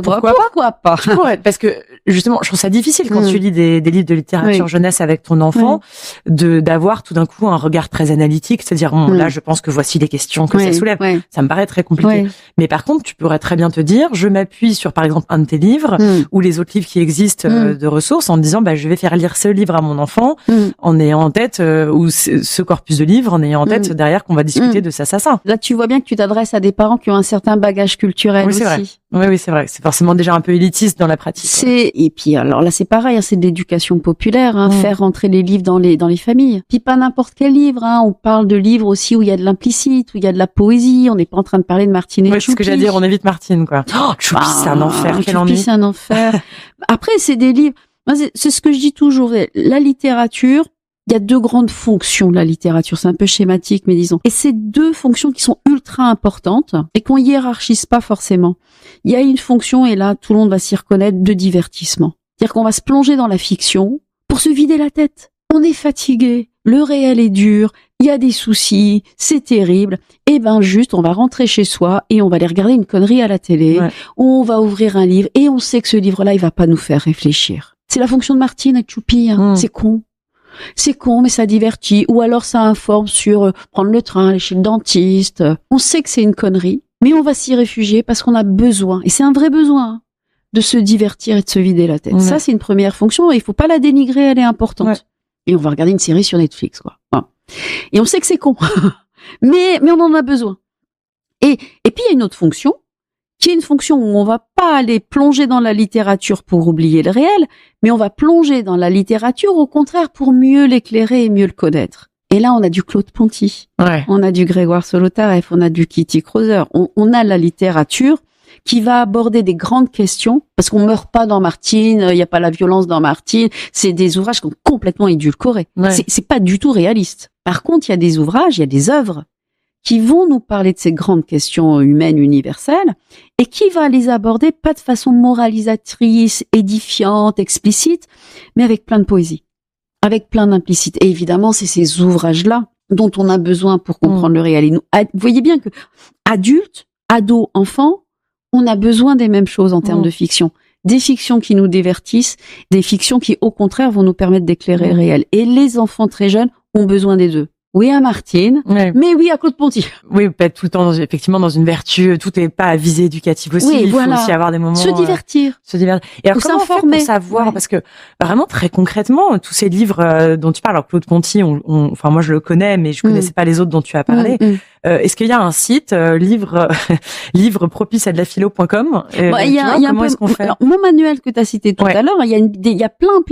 Pourquoi pas? Parce que, justement, je trouve ça difficile quand tu lis des livres de littérature jeunesse avec ton enfant, d'avoir tout d'un coup un regard très analytique, c'est-à-dire, là, je pense que voici les questions que ça soulève. Ça me paraît très compliqué. Mais par contre, tu pourrais très bien te dire, je m'appuie sur, par exemple, un de tes livres, ou les autres livres qui existent de ressources, en me disant, je vais faire lire ce livre à mon enfant, en ayant en tête, ou ce corpus de livres, en ayant en tête derrière qu'on va discuter de ça. Là, tu vois bien que tu t'adresses à des parents qui ont un certain bagage culturel aussi. Oui, c'est vrai. C'est forcément déjà un peu élitiste dans la pratique. Et puis, alors là, c'est pareil, c'est de l'éducation populaire, faire rentrer les livres dans les familles. Puis pas n'importe quel livre, on parle de livres aussi où il y a de l'implicite, où il y a de la poésie. On n'est pas en train de parler de Martine et Choupi. C'est ce que j'allais dire, on évite Martine, quoi. Choupi, c'est un enfer, quel ennui. Choupi, c'est un enfer. Après, c'est des livres, c'est ce que je dis toujours, la littérature, il y a deux grandes fonctions de la littérature, c'est un peu schématique, mais disons. Et c'est deux fonctions qui sont ultra importantes et qu'on hiérarchise pas forcément. Il y a une fonction, et là, tout le monde va s'y reconnaître, de divertissement. C'est-à-dire qu'on va se plonger dans la fiction pour se vider la tête. On est fatigué, le réel est dur, il y a des soucis, c'est terrible. Et juste, on va rentrer chez soi et on va aller regarder une connerie à la télé, on va ouvrir un livre et on sait que ce livre-là, il va pas nous faire réfléchir. C'est la fonction de Martine et Choupi, c'est con. C'est con, mais ça divertit. Ou alors ça informe sur prendre le train, aller chez le dentiste. On sait que c'est une connerie, mais on va s'y réfugier parce qu'on a besoin, et c'est un vrai besoin, de se divertir et de se vider la tête. Ça, c'est une première fonction et il faut pas la dénigrer, elle est importante. Et on va regarder une série sur Netflix, quoi. Et on sait que c'est con. Mais on en a besoin. Et puis il y a une autre fonction, qui est une fonction où on va pas aller plonger dans la littérature pour oublier le réel, mais on va plonger dans la littérature au contraire pour mieux l'éclairer et mieux le connaître. Et là, on a du Claude Ponty, on a du Grégoire Solotareff, on a du Kitty Krauser, on a la littérature qui va aborder des grandes questions, parce qu'on meurt pas dans Martine, il y a pas la violence dans Martine, c'est des ouvrages qui sont complètement édulcorés. C'est pas du tout réaliste. Par contre, il y a des ouvrages, il y a des œuvres qui vont nous parler de ces grandes questions humaines universelles et qui va les aborder pas de façon moralisatrice, édifiante, explicite, mais avec plein de poésie, avec plein d'implicite. Et évidemment, c'est ces ouvrages-là dont on a besoin pour comprendre le réel. Et nous, vous voyez bien que adultes, ados, enfants, on a besoin des mêmes choses en termes de fiction. Des fictions qui nous divertissent, des fictions qui, au contraire, vont nous permettre d'éclairer le réel. Et les enfants très jeunes ont besoin des deux. Oui à Martine, mais oui à Claude Ponty. Oui, peut-être tout le temps, effectivement, dans une vertu, tout n'est pas à visée éducative aussi. Il faut aussi avoir des moments... Se divertir. Et alors, comment on fait pour savoir, parce que vraiment, très concrètement, tous ces livres dont tu parles, alors Claude Ponty, enfin, moi, je le connais, mais je connaissais pas les autres dont tu as parlé. Est-ce qu'il y a un site, livre propice à de la philo.com? Comment est-ce qu'on fait? Alors, mon manuel que tu as cité tout à l'heure, il y a plein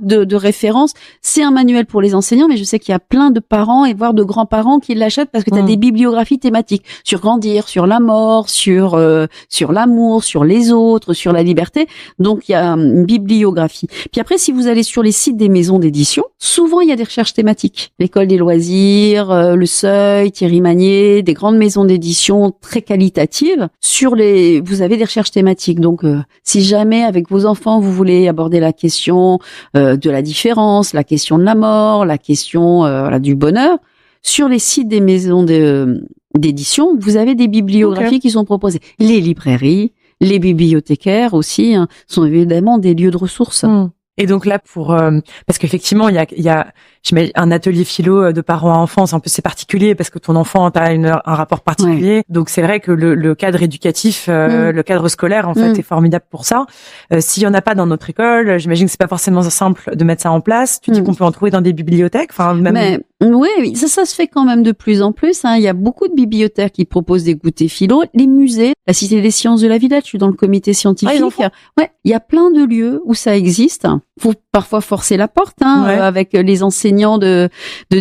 de références. C'est un manuel pour les enseignants, mais je sais qu'il y a plein de parents et voire de grands-parents qui l'achètent parce que tu as des bibliographies thématiques sur grandir, sur la mort, sur l'amour, sur les autres, sur la liberté. Donc il y a une bibliographie. Puis après, si vous allez sur les sites des maisons d'édition, souvent il y a des recherches thématiques. L'École des loisirs, Le Seuil, Thierry Magnier, des grandes maisons d'édition très qualitatives. Vous avez des recherches thématiques. Donc si jamais avec vos enfants vous voulez aborder la question de la différence, la question de la mort, la question du bonheur, sur les sites des maisons d'édition, vous avez des bibliographies qui sont proposées. Les librairies, les bibliothécaires aussi, sont évidemment des lieux de ressources. Et donc là, parce qu'effectivement, il y a un atelier philo de parents à enfants, c'est particulier parce que ton enfant a un rapport particulier. Ouais. Donc c'est vrai que le cadre éducatif, le cadre scolaire, en fait, est formidable pour ça. S'il y en a pas dans notre école, j'imagine que c'est pas forcément simple de mettre ça en place. Tu dis qu'on peut en trouver dans des bibliothèques, enfin même. Mais oui, ça se fait quand même de plus en plus. Il y a beaucoup de bibliothécaires qui proposent des goûters philo. Les musées, la Cité des Sciences de la Villette, je suis dans le comité scientifique. Il y a plein de lieux où ça existe. Faut parfois forcer la porte, avec les enseignants de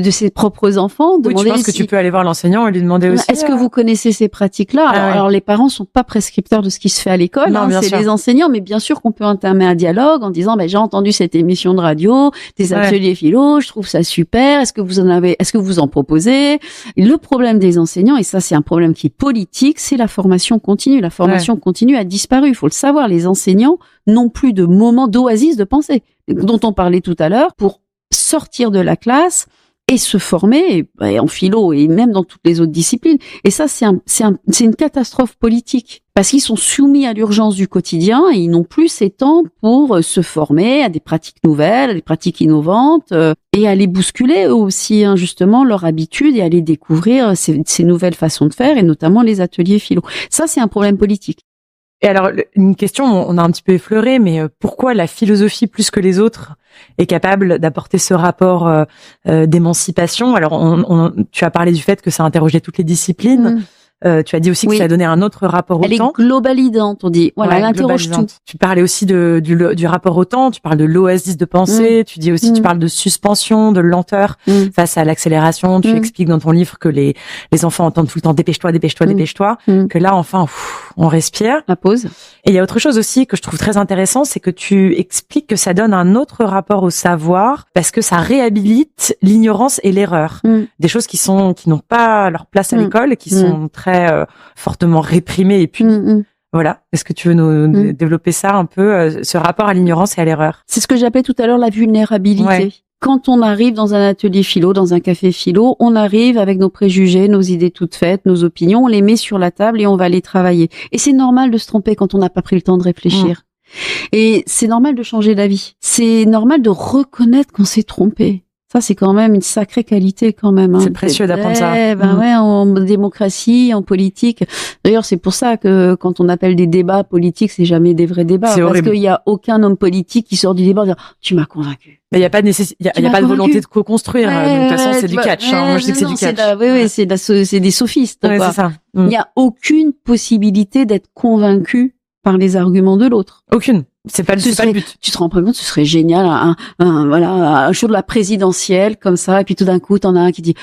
ses propres enfants. Oui, tu penses que tu peux aller voir l'enseignant et lui demander aussi. Est-ce que vous connaissez ces pratiques-là? Alors les parents sont pas prescripteurs de ce qui se fait à l'école. C'est les enseignants, mais bien sûr qu'on peut entamer un dialogue en disant, j'ai entendu cette émission de radio, des ateliers philo, je trouve ça super. Est-ce que vous en proposez? Le problème des enseignants, et ça c'est un problème qui est politique, c'est la formation continue. La formation continue a disparu. Il faut le savoir. Les enseignants n'ont plus de moments d'oasis de pensée, dont on parlait tout à l'heure, pour sortir de la classe et se former en philo et même dans toutes les autres disciplines. Et ça, c'est une catastrophe politique parce qu'ils sont soumis à l'urgence du quotidien et ils n'ont plus ces temps pour se former à des pratiques nouvelles, à des pratiques innovantes et aller bousculer eux aussi justement leur habitude et aller découvrir ces nouvelles façons de faire et notamment les ateliers philo. Ça, c'est un problème politique. Et alors, une question, on a un petit peu effleuré, mais pourquoi la philosophie, plus que les autres, est capable d'apporter ce rapport d'émancipation? Alors, tu as parlé du fait que ça interrogeait toutes les disciplines. Tu as dit aussi que ça a donné un autre rapport au temps. Elle est globalisante, on dit. Voilà, elle interroge tout. Tu parlais aussi du rapport au temps, tu parles de l'oasis de pensée, tu dis aussi, tu parles de suspension, de lenteur face à l'accélération. Tu expliques dans ton livre que les enfants entendent tout le temps dépêche-toi, que là, enfin, on respire. La pause. Et il y a autre chose aussi que je trouve très intéressant, c'est que tu expliques que ça donne un autre rapport au savoir parce que ça réhabilite l'ignorance et l'erreur. Des choses qui n'ont pas leur place à l'école et qui sont très fortement réprimées et punies. Voilà. Est-ce que tu veux nous développer ça un peu, ce rapport à l'ignorance et à l'erreur? C'est ce que j'appelais tout à l'heure la vulnérabilité. Ouais. Quand on arrive dans un atelier philo, dans un café philo, on arrive avec nos préjugés, nos idées toutes faites, nos opinions, on les met sur la table et on va les travailler. Et c'est normal de se tromper quand on n'a pas pris le temps de réfléchir. Et c'est normal de changer d'avis. C'est normal de reconnaître qu'on s'est trompé. Ça, c'est quand même une sacrée qualité quand même. C'est précieux d'apprendre ça. Ouais, en démocratie, en politique. D'ailleurs, c'est pour ça que quand on appelle des débats politiques, c'est jamais des vrais débats. C'est horrible. Parce qu'il y a aucun homme politique qui sort du débat en disant « tu m'as convaincu ». Mais il y a pas de volonté de co-construire. De toute façon, c'est du catch. Moi, je sais que c'est du catch. C'est des sophistes. Ouais, quoi. c'est ça. Il n'y a aucune possibilité d'être convaincu par les arguments de l'autre. Aucune. C'est pas le but. Tu te rends pas compte, ce serait génial, un jour de la présidentielle, comme ça, et puis tout d'un coup, t'en as un qui dit,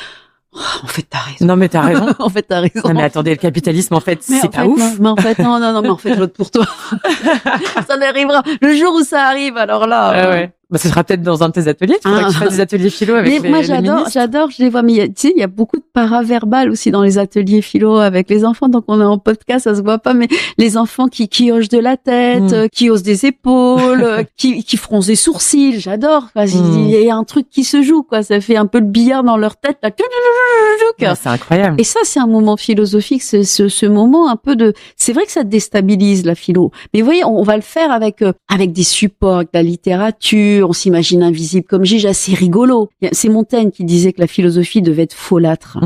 oh, en fait, t'as raison. Non, mais t'as raison. En fait, t'as raison. Non, mais attendez, le capitalisme, en fait, c'est pas ouf. Mais en fait, non, mais en fait, je vote pour toi. Ça n'arrivera. Le jour où ça arrive, alors là. Ouais. Bah, ce sera peut-être dans un de tes ateliers. Tu faudrait que tu fasses des ateliers philo avec mais moi, j'adore, je les vois. Mais tu sais, il y a beaucoup de paraverbal aussi dans les ateliers philo avec les enfants. Donc, on est en podcast, ça se voit pas, mais les enfants qui hochent de la tête, qui haussent des épaules, qui froncent des sourcils. J'adore. Il y a un truc qui se joue, quoi. Ça fait un peu le billard dans leur tête, là. Ouais, c'est incroyable. Et ça, c'est un moment philosophique, ce moment un peu de, c'est vrai que ça déstabilise la philo. Mais vous voyez, on va le faire avec des supports, avec la littérature. On s'imagine invisible comme Gige, c'est rigolo. C'est Montaigne qui disait que la philosophie devait être folâtre.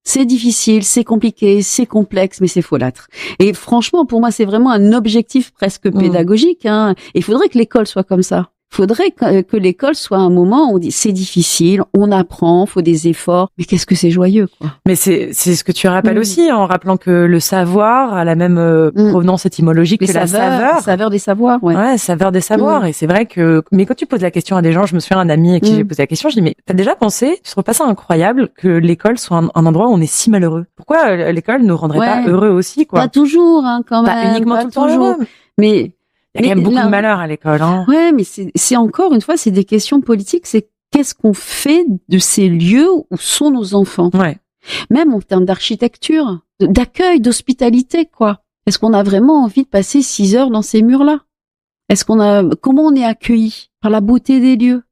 C'est difficile, c'est compliqué, c'est complexe, mais c'est folâtre. Et franchement, pour moi, c'est vraiment un objectif presque pédagogique. Et il faudrait que l'école soit comme ça. Faudrait que l'école soit un moment où on dit c'est difficile, on apprend, faut des efforts, mais qu'est-ce que c'est joyeux, quoi. Mais c'est ce que tu rappelles aussi, en rappelant que le savoir a la même provenance étymologique que la saveur. Saveur des savoirs, ouais. Ouais, saveur des savoirs. Et c'est vrai que, mais quand tu poses la question à des gens, je me souviens d'un ami à qui j'ai posé la question, je dis, mais t'as déjà pensé, tu trouves pas ça incroyable que l'école soit un endroit où on est si malheureux? Pourquoi l'école nous rendrait pas heureux aussi, quoi? Pas toujours, quand même. Pas uniquement tout le temps heureux. Mais il y a quand même beaucoup de malheur à l'école, hein. Ouais, mais c'est encore une fois, c'est des questions politiques. C'est qu'est-ce qu'on fait de ces lieux où sont nos enfants? Ouais. Même en termes d'architecture, d'accueil, d'hospitalité, quoi. Est-ce qu'on a vraiment envie de passer 6 heures dans ces murs-là? Comment on est accueilli par la beauté des lieux?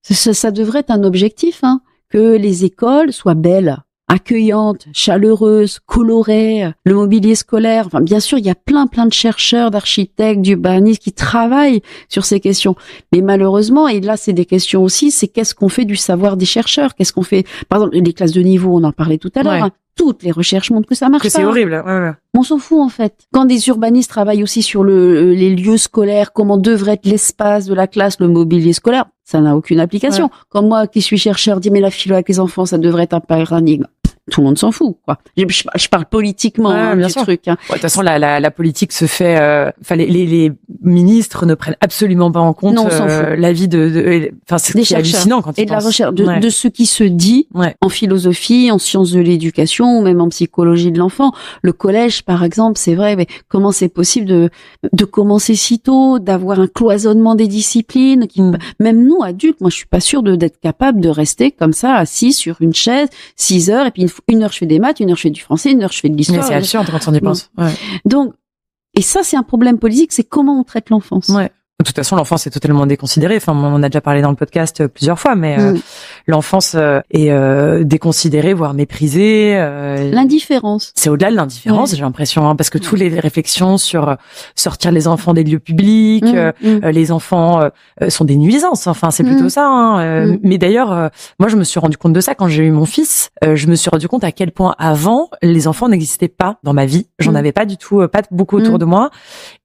Ça devrait être un objectif, que les écoles soient belles, accueillantes, chaleureuses, colorées, le mobilier scolaire. Enfin, bien sûr, il y a plein de chercheurs, d'architectes, d'urbanistes qui travaillent sur ces questions. Mais malheureusement, et là, c'est des questions aussi, c'est qu'est-ce qu'on fait du savoir des chercheurs? Qu'est-ce qu'on fait? Par exemple, les classes de niveau, on en parlait tout à l'heure. Toutes les recherches montrent que ça marche pas. C'est horrible. Ouais. On s'en fout, en fait. Quand des urbanistes travaillent aussi sur les lieux scolaires, comment devrait être l'espace de la classe, le mobilier scolaire, ça n'a aucune application. Ouais. Quand moi, qui suis chercheur, dis mais la philo avec les enfants, ça devrait être un paradigme. Tout le monde s'en fout, quoi. Je parle politiquement bien du sûr. truc. De toute façon, la politique se fait. Les ministres ne prennent absolument pas en compte l'avis c'est des chercheurs. Hallucinant quand et de la recherche de ce qui se dit en philosophie, en sciences de l'éducation ou même en psychologie de l'enfant. Le collège, par exemple, c'est vrai. Mais comment c'est possible de commencer si tôt, d'avoir un cloisonnement des disciplines même nous adultes, moi, je suis pas sûre d'être capable de rester comme ça assis sur une chaise 6 heures et puis une heure je fais des maths, une heure je fais du français, une heure je fais de l'histoire. Mais c'est absurde quand on y pense. Ouais. Donc, et ça c'est un problème politique, c'est comment on traite l'enfance. Ouais. De toute façon, l'enfance est totalement déconsidérée. Enfin, on a déjà parlé dans le podcast plusieurs fois, mais l'enfance est déconsidérée, voire méprisée. L'indifférence. C'est au-delà de l'indifférence, j'ai l'impression, parce que toutes les réflexions sur sortir les enfants des lieux publics, les enfants sont des nuisances. Enfin, c'est plutôt ça. Mais d'ailleurs, moi, je me suis rendu compte de ça quand j'ai eu mon fils. Je me suis rendu compte à quel point avant, les enfants n'existaient pas dans ma vie. J'en avais pas du tout, pas beaucoup autour de moi.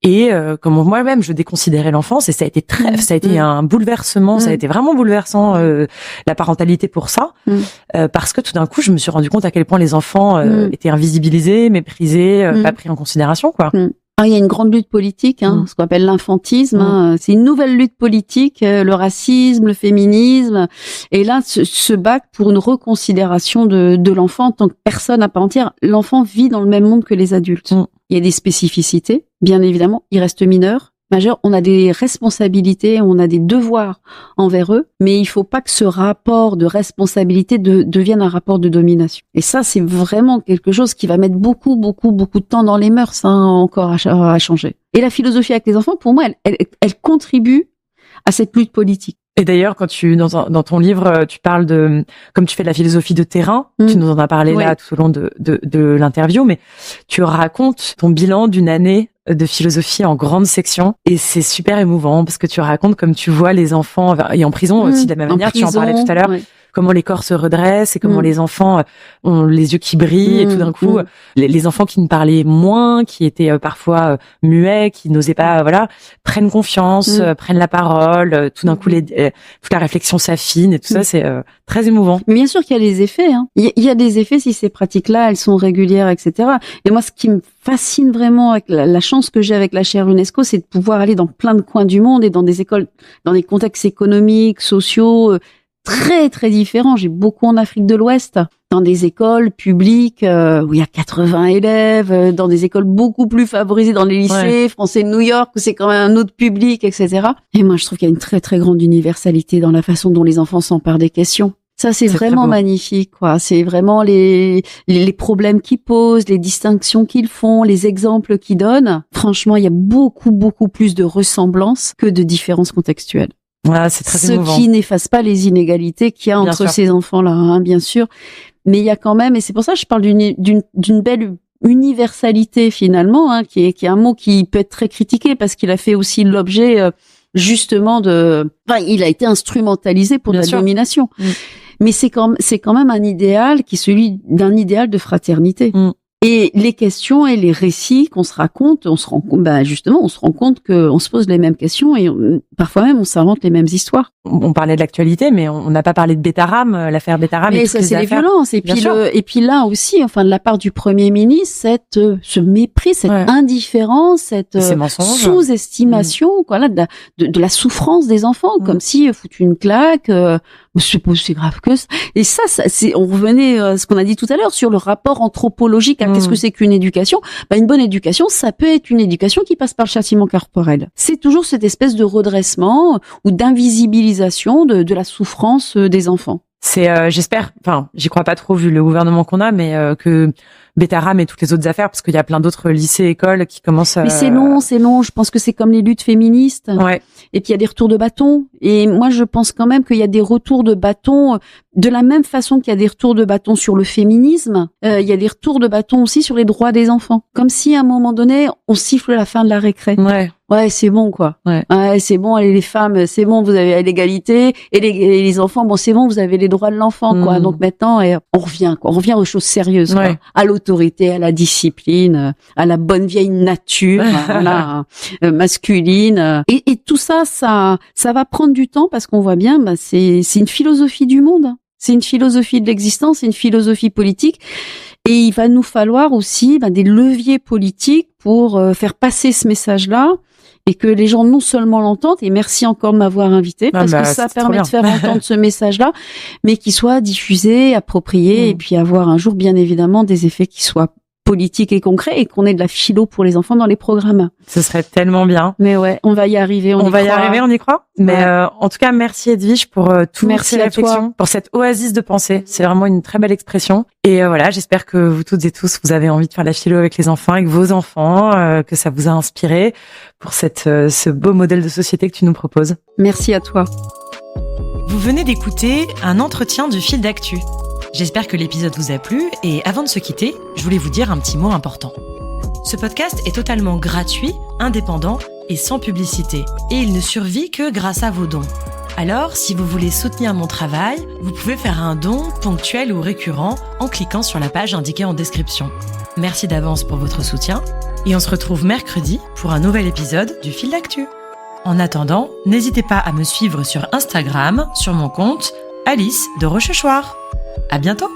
Et comme moi-même, je déconsidérais l'enfance, et ça a été un bouleversement, ça a été vraiment bouleversant la parentalité pour ça, parce que tout d'un coup, je me suis rendu compte à quel point les enfants étaient invisibilisés, méprisés, pas pris en considération, quoi. Alors, il y a une grande lutte politique, ce qu'on appelle l'infantisme. C'est une nouvelle lutte politique, le racisme, le féminisme, et là se battre pour une reconsidération de l'enfant en tant que personne à part entière. L'enfant vit dans le même monde que les adultes. Il y a des spécificités, bien évidemment. Il reste mineur. Majeur, on a des responsabilités, on a des devoirs envers eux, mais il faut pas que ce rapport de responsabilité devienne un rapport de domination. Et ça, c'est vraiment quelque chose qui va mettre beaucoup de temps dans les mœurs, encore à changer. Et la philosophie avec les enfants, pour moi, elle contribue à cette lutte politique. Et d'ailleurs, quand dans ton livre, tu parles comme tu fais de la philosophie de terrain, tu nous en as parlé là tout au long de l'interview, mais tu racontes ton bilan d'une année de philosophie en grande section, et c'est super émouvant parce que tu racontes comme tu vois les enfants, et en prison aussi de la même manière, tu en parlais tout à l'heure, comment les corps se redressent et comment les enfants ont les yeux qui brillent et tout d'un coup les enfants qui ne parlaient moins, qui étaient parfois muets, qui n'osaient pas prennent confiance, prennent la parole, tout d'un coup toute la réflexion s'affine et tout ça, c'est très émouvant. Mais bien sûr qu'il y a des effets, hein. Il y a des effets si ces pratiques-là elles sont régulières, etc. Et moi ce qui me fascine vraiment avec la chance que j'ai avec la chaire UNESCO, c'est de pouvoir aller dans plein de coins du monde et dans des écoles, dans des contextes économiques, sociaux, très très différents. J'ai beaucoup en Afrique de l'Ouest, dans des écoles publiques où il y a 80 élèves, dans des écoles beaucoup plus favorisées, dans les lycées français de New York où c'est quand même un autre public, etc. Et moi je trouve qu'il y a une très très grande universalité dans la façon dont les enfants s'emparent des questions. Ça, c'est vraiment magnifique, quoi. C'est vraiment les problèmes qu'ils posent, les distinctions qu'ils font, les exemples qu'ils donnent. Franchement, il y a beaucoup, beaucoup plus de ressemblances que de différences contextuelles. Voilà, c'est très émouvant. Ce qui n'efface pas les inégalités qu'il y a entre ces enfants-là, hein, bien sûr. Mais il y a quand même, et c'est pour ça que je parle d'une belle universalité, finalement, hein, qui est un mot qui peut être très critiqué parce qu'il a fait aussi l'objet, justement il a été instrumentalisé pour la domination. Mais c'est quand même un idéal qui est celui d'un idéal de fraternité. Et les questions et les récits qu'on se raconte, on se rend compte qu'on se pose les mêmes questions et parfois même on s'invente les mêmes histoires. On parlait de l'actualité, mais on n'a pas parlé de Betaram, l'affaire Betaram. Mais ça, c'est les violences. Et puis là aussi, enfin, de la part du Premier ministre, ce mépris, cette indifférence, cette sous-estimation, voilà, de la souffrance des enfants, comme si foutu une claque, c'est grave que ça. Et ça, on revenait à ce qu'on a dit tout à l'heure sur le rapport anthropologique à qu'est-ce que c'est qu'une éducation. Une bonne éducation, ça peut être une éducation qui passe par le châtiment corporel. C'est toujours cette espèce de redressement ou d'invisibilisation de la souffrance des enfants. C'est, j'espère, j'y crois pas trop vu le gouvernement qu'on a, mais que Betaram et toutes les autres affaires, parce qu'il y a plein d'autres lycées, écoles qui commencent. Mais c'est long. Je pense que c'est comme les luttes féministes. Ouais. Et puis il y a des retours de bâton. Et moi, je pense quand même qu'il y a des retours de bâton de la même façon qu'il y a des retours de bâton sur le féminisme. Il y a des retours de bâton aussi sur les droits des enfants. Comme si à un moment donné, on siffle la fin de la récré. Ouais, c'est bon, quoi. Ouais, c'est bon, les femmes, c'est bon, vous avez l'égalité. Et les enfants, bon, c'est bon, vous avez les droits de l'enfant, quoi. Donc maintenant, on revient, quoi. On revient aux choses sérieuses, quoi. À l'autorité, à la discipline, à la bonne vieille nature, masculine. Et tout ça, ça va prendre du temps parce qu'on voit bien, c'est une philosophie du monde. C'est une philosophie de l'existence, c'est une philosophie politique. Et il va nous falloir aussi des leviers politiques pour faire passer ce message-là et que les gens non seulement l'entendent, et merci encore de m'avoir invité, parce que ça permet de faire entendre ce message-là, mais qu'il soit diffusé, approprié, et puis avoir un jour, bien évidemment, des effets qui soient politique et concret et qu'on ait de la philo pour les enfants dans les programmes. Ce serait tellement bien. Mais ouais, on va y arriver, on y croit. Mais en tout cas, merci Edwige pour toutes ces réflexions, pour cette oasis de pensée. C'est vraiment une très belle expression. Et voilà, j'espère que vous toutes et tous, vous avez envie de faire la philo avec les enfants, avec vos enfants, que ça vous a inspiré pour ce beau modèle de société que tu nous proposes. Merci à toi. Vous venez d'écouter un entretien du Fil d'Actu. J'espère que l'épisode vous a plu et avant de se quitter, je voulais vous dire un petit mot important. Ce podcast est totalement gratuit, indépendant et sans publicité. Et il ne survit que grâce à vos dons. Alors, si vous voulez soutenir mon travail, vous pouvez faire un don ponctuel ou récurrent en cliquant sur la page indiquée en description. Merci d'avance pour votre soutien et on se retrouve mercredi pour un nouvel épisode du Fil d'Actu. En attendant, n'hésitez pas à me suivre sur Instagram, sur mon compte Alice de Rochechouart. À bientôt!